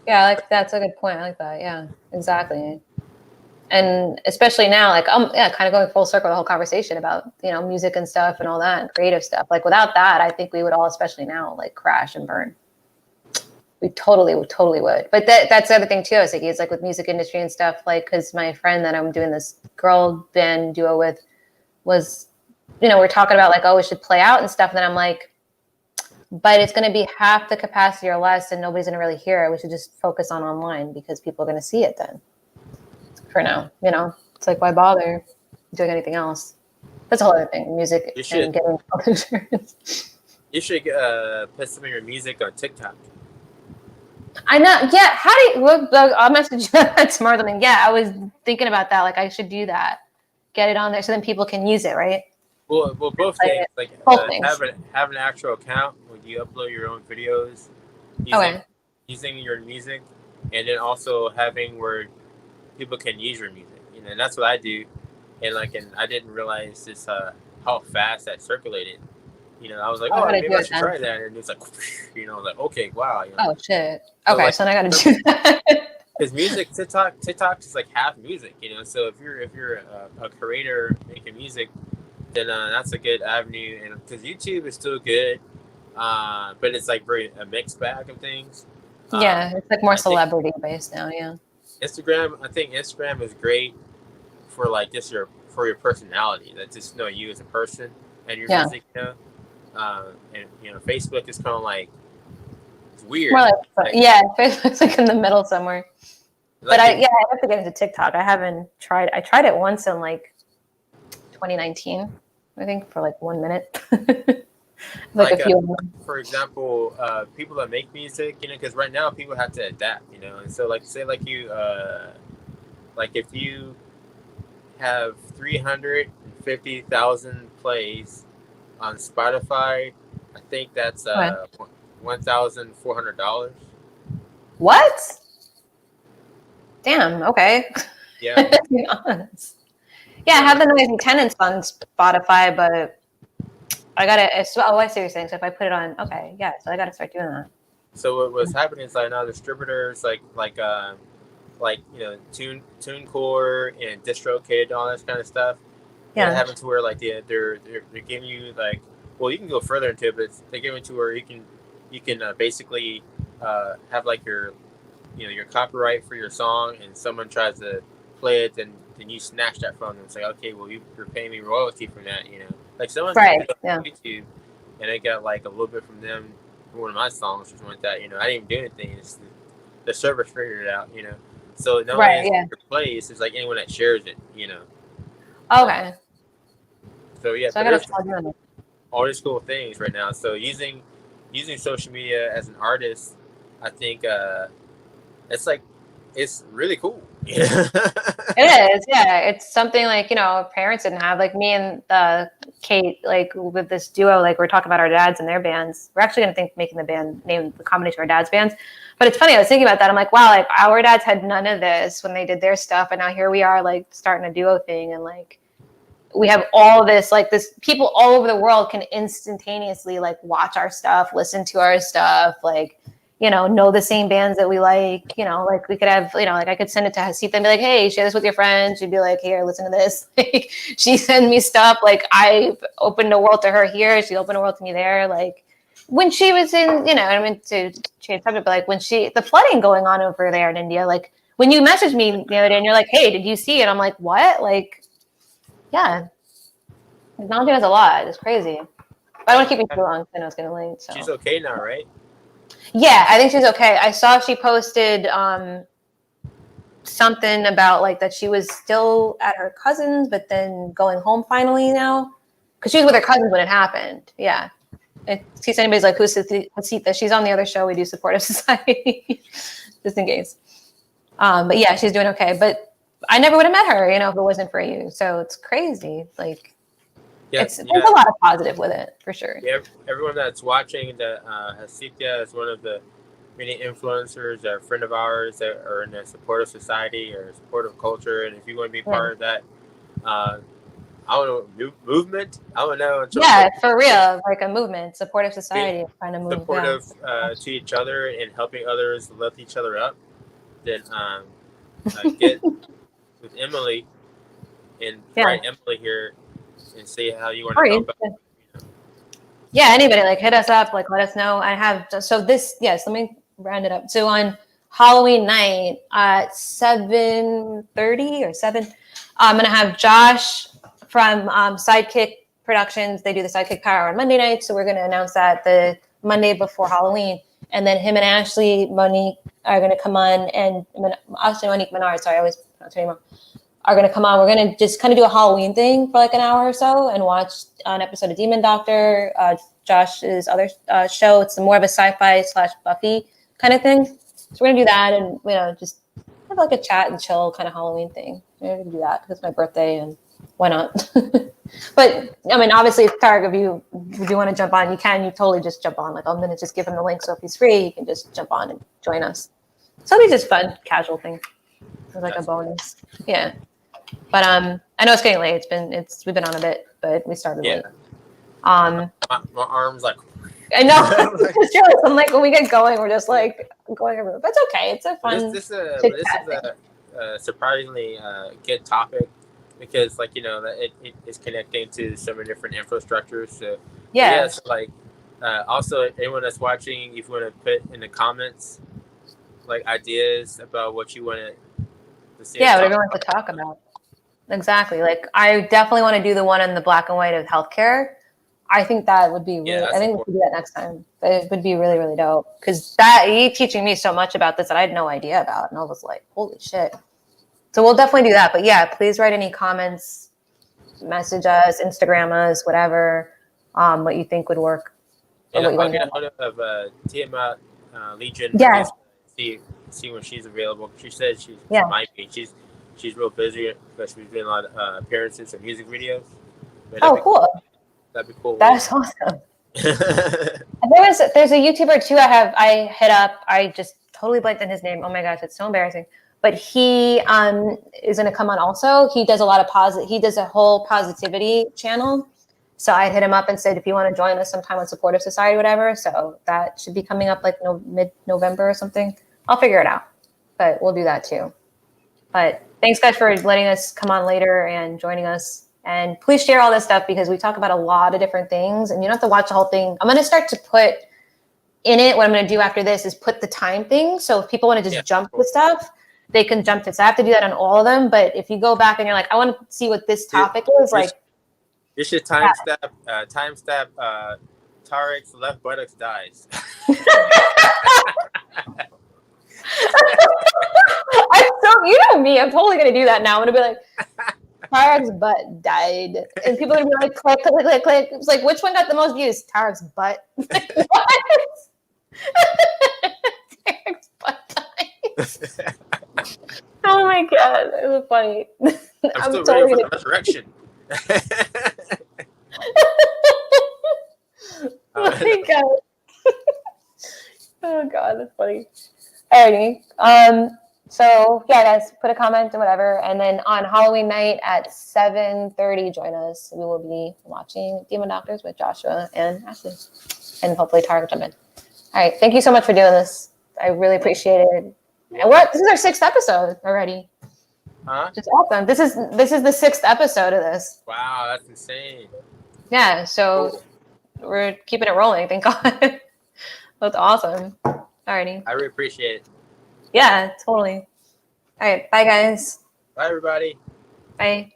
S1: Yeah, like that's a good point. I like that. Yeah, exactly. And especially now, like yeah, kind of going full circle the whole conversation about, you know, music and stuff and all that and creative stuff. Like without that, I think we would all, especially now, like crash and burn. We totally would. But that's the other thing too. I was thinking, it's like with music industry and stuff, like because my friend that I'm doing this girl band duo with was, you know, we're talking about like, oh, we should play out and stuff. And then I'm like, but it's going to be half the capacity or less, and nobody's going to really hear it. We should just focus on online because people are going to see it then. For now, you know, it's like, why bother doing anything else? That's a whole other thing. Music and getting health insurance.
S2: You should put some of your music on TikTok.
S1: I know. Yeah. How do you? I'll message you. That's more than yeah. I was thinking about that. Like, I should do that. Get it on there so then people can use it, right?
S2: Well, both things. Like have an actual account where you upload your own videos using your music, and then also having where people can use your music. You know, and that's what I do. And I didn't realize this how fast that circulated. You know, I was like, oh, maybe I should try that. And it's like, you know, I was like, okay, wow. You know?
S1: Oh shit. Okay, so now I got to do that.
S2: Because music, TikTok is like half music. You know, so if you're a creator making music, then that's a good avenue. And because YouTube is still good, but it's like a mixed bag of things.
S1: Yeah, it's like more celebrity based now. Yeah.
S2: Instagram, I think Instagram is great for like just your personality. That just know you as a person and your music. You know. And you know, Facebook is kind of like, it's weird.
S1: Yeah, Facebook's like in the middle somewhere. But I have to get into TikTok. I haven't tried. I tried it once in like 2019, I think, for like 1 minute. like a few of them.
S2: For example, people that make music, you know, because right now people have to adapt, you know, and so like say like you, like if you have 350,000 plays on Spotify, I think that's $1,400.
S1: What? Damn. Okay.
S2: Yeah.
S1: To be honest. Yeah, I have the noisy tenants on Spotify, but I gotta. I see what you're saying. So if I put it on, okay, yeah. So I gotta start doing that.
S2: So what's happening is like now distributors like you know TuneCore and DistroKid, all that kind of stuff. Yeah, having to where like they're giving you like, well, you can go further into it, but they're giving to where you can basically have like your copyright for your song, and someone tries to play it, then you snatch that from them. It's like, okay, well you're paying me royalty from that, you know. Like someone on YouTube, and I got like a little bit from them for one of my songs or something like that. You know, I didn't even do anything. It's the server figured it out, you know. So no one your plays. It's like anyone that shares it, you know.
S1: Okay.
S2: So yeah,
S1: so I gotta try doing it.
S2: All these cool things right now. So using social media as an artist, I think it's really cool.
S1: It is, yeah. It's something like, you know, parents didn't have. Like me and Kate, like with this duo, like we're talking about our dads and their bands. We're actually going to think making the band name the combination of our dads' bands. But it's funny. I was thinking about that. I'm like, wow, like our dads had none of this when they did their stuff, and now here we are, like starting a duo thing, and like we have all of this, like this people all over the world can instantaneously like watch our stuff, listen to our stuff, like, you know the same bands that we like, like we could have, like I could send it to Hasita and be like, hey, share this with your friends. She'd be like, here, listen to this. Like she sent me stuff. Like I opened a world to her here. She opened a world to me there. Like when she was in, I mean, to change subject, but like when the flooding going on over there in India, like when you messaged me the other day and you're like, hey, did you see it? I'm like, what? Like, yeah. Technology does a lot. It's crazy. But I don't want to keep you too long. I know it's getting late. So.
S2: She's okay now, right?
S1: Yeah, I think she's okay. I saw she posted something about like that she was still at her cousin's, but then going home finally now. Because she was with her cousins when it happened. Yeah. In case anybody's like, who's Hasita? She's on the other show. We do Supportive Society. Just in case. But yeah, she's doing okay. But I never would have met her, if it wasn't for you. So it's crazy. Like, there's a lot of positive with it, for sure.
S2: Yeah, everyone that's watching, Hasita is one of the many influencers, a friend of ours that are in the supportive society or supportive culture. And if you want to be part of that, I don't know, movement? I don't know.
S1: Yeah, for real, like a movement, supportive society, trying to move.
S2: Supportive to each other and helping others lift each other up. Then get with Emily and write Emily here and see how you want to help out.
S1: Yeah, anybody, like hit us up, like let us know. Let me round it up. So on Halloween night at 7:30 or 7, I'm gonna have Josh from Sidekick Productions. They do the Sidekick Power on Monday night, so we're gonna announce that the Monday before Halloween. And then him and Ashley Monique are gonna come on, and Ashley Monique Menard, sorry, I always pronounce her name wrong, are going to come on. We're going to just kind of do a Halloween thing for like an hour or so and watch an episode of Demon Doctor, Josh's other show. It's more of a sci-fi / Buffy kind of thing. So we're going to do that and, just have like a chat and chill kind of Halloween thing. We're going to do that because it's my birthday and why not? But I mean, obviously, Tarik, if you want to jump on, you can. You totally just jump on. Like I'm going to just give him the link. So if he's free, he can just jump on and join us. So it'll be just fun, casual thing. It's like a bonus. Yeah. But I know it's getting late. We've been on a bit, but we started late.
S2: My arms like
S1: I know. I'm like when we get going, we're just like going over. But it's okay. It's a fun.
S2: This is a surprisingly good topic because that it is connecting to so many different infrastructures. So so like also anyone that's watching, if you want to put in the comments like ideas about what you want to see.
S1: Yeah, whatever you want to talk about. Exactly. Like I definitely want to do the one in the black and white of healthcare. I think that would be really, I think we should do that next time. It would be really, really dope. Because you teaching me so much about this that I had no idea about. And I was like, holy shit. So we'll definitely do that. But yeah, please write any comments, message us, Instagram us, whatever, what you think would work.
S2: And I'll get a hold of Tiamat Legion.
S1: Yes.
S2: See when she's available. She said she might be. She's real busy because she's doing a lot of appearances and music videos.
S1: Cool.
S2: That'd be cool.
S1: That's awesome. There's a YouTuber too I hit up. I just totally blanked on his name. Oh my gosh, it's so embarrassing. But he is going to come on also. He does a lot of he does a whole positivity channel. So I hit him up and said, if you want to join us sometime on Supportive Society, whatever. So that should be coming up like mid-November or something. I'll figure it out. But we'll do that too. But thanks, guys, for letting us come on later and joining us. And please share all this stuff because we talk about a lot of different things. And you don't have to watch the whole thing. I'm going to start to put in it. What I'm going to do after this is put the time thing. So if people want to just jump to stuff, they can jump to it. So I have to do that on all of them. But if you go back and you're like, I want to see what this topic is, like.
S2: You should timestamp Tarik's left buttocks dies.
S1: You know me. I'm totally gonna do that now. I'm gonna be like, Tarik's butt died, and people are gonna be like, click, click, click, click. It's like, which one got the most views? Tarik's butt. Like, what? Tarik's butt died. Oh my god, it was funny.
S2: I'm still ready for the resurrection.
S1: Thank God. Oh God, that's funny. Alrighty. So yeah, guys, put a comment and whatever, and then on Halloween night at 7:30, join us. We will be watching Demon Doctors with Joshua and Ashley, and hopefully Tarik will jump in. All right, thank you so much for doing this. I really appreciate it. And this is our 6th episode already.
S2: Huh?
S1: Just awesome. This is the 6th episode of this.
S2: Wow, that's insane.
S1: Yeah, so we're keeping it rolling. Thank God. That's awesome. Alrighty.
S2: I really appreciate it.
S1: Yeah, totally. All right, bye guys.
S2: Bye, everybody.
S1: Bye.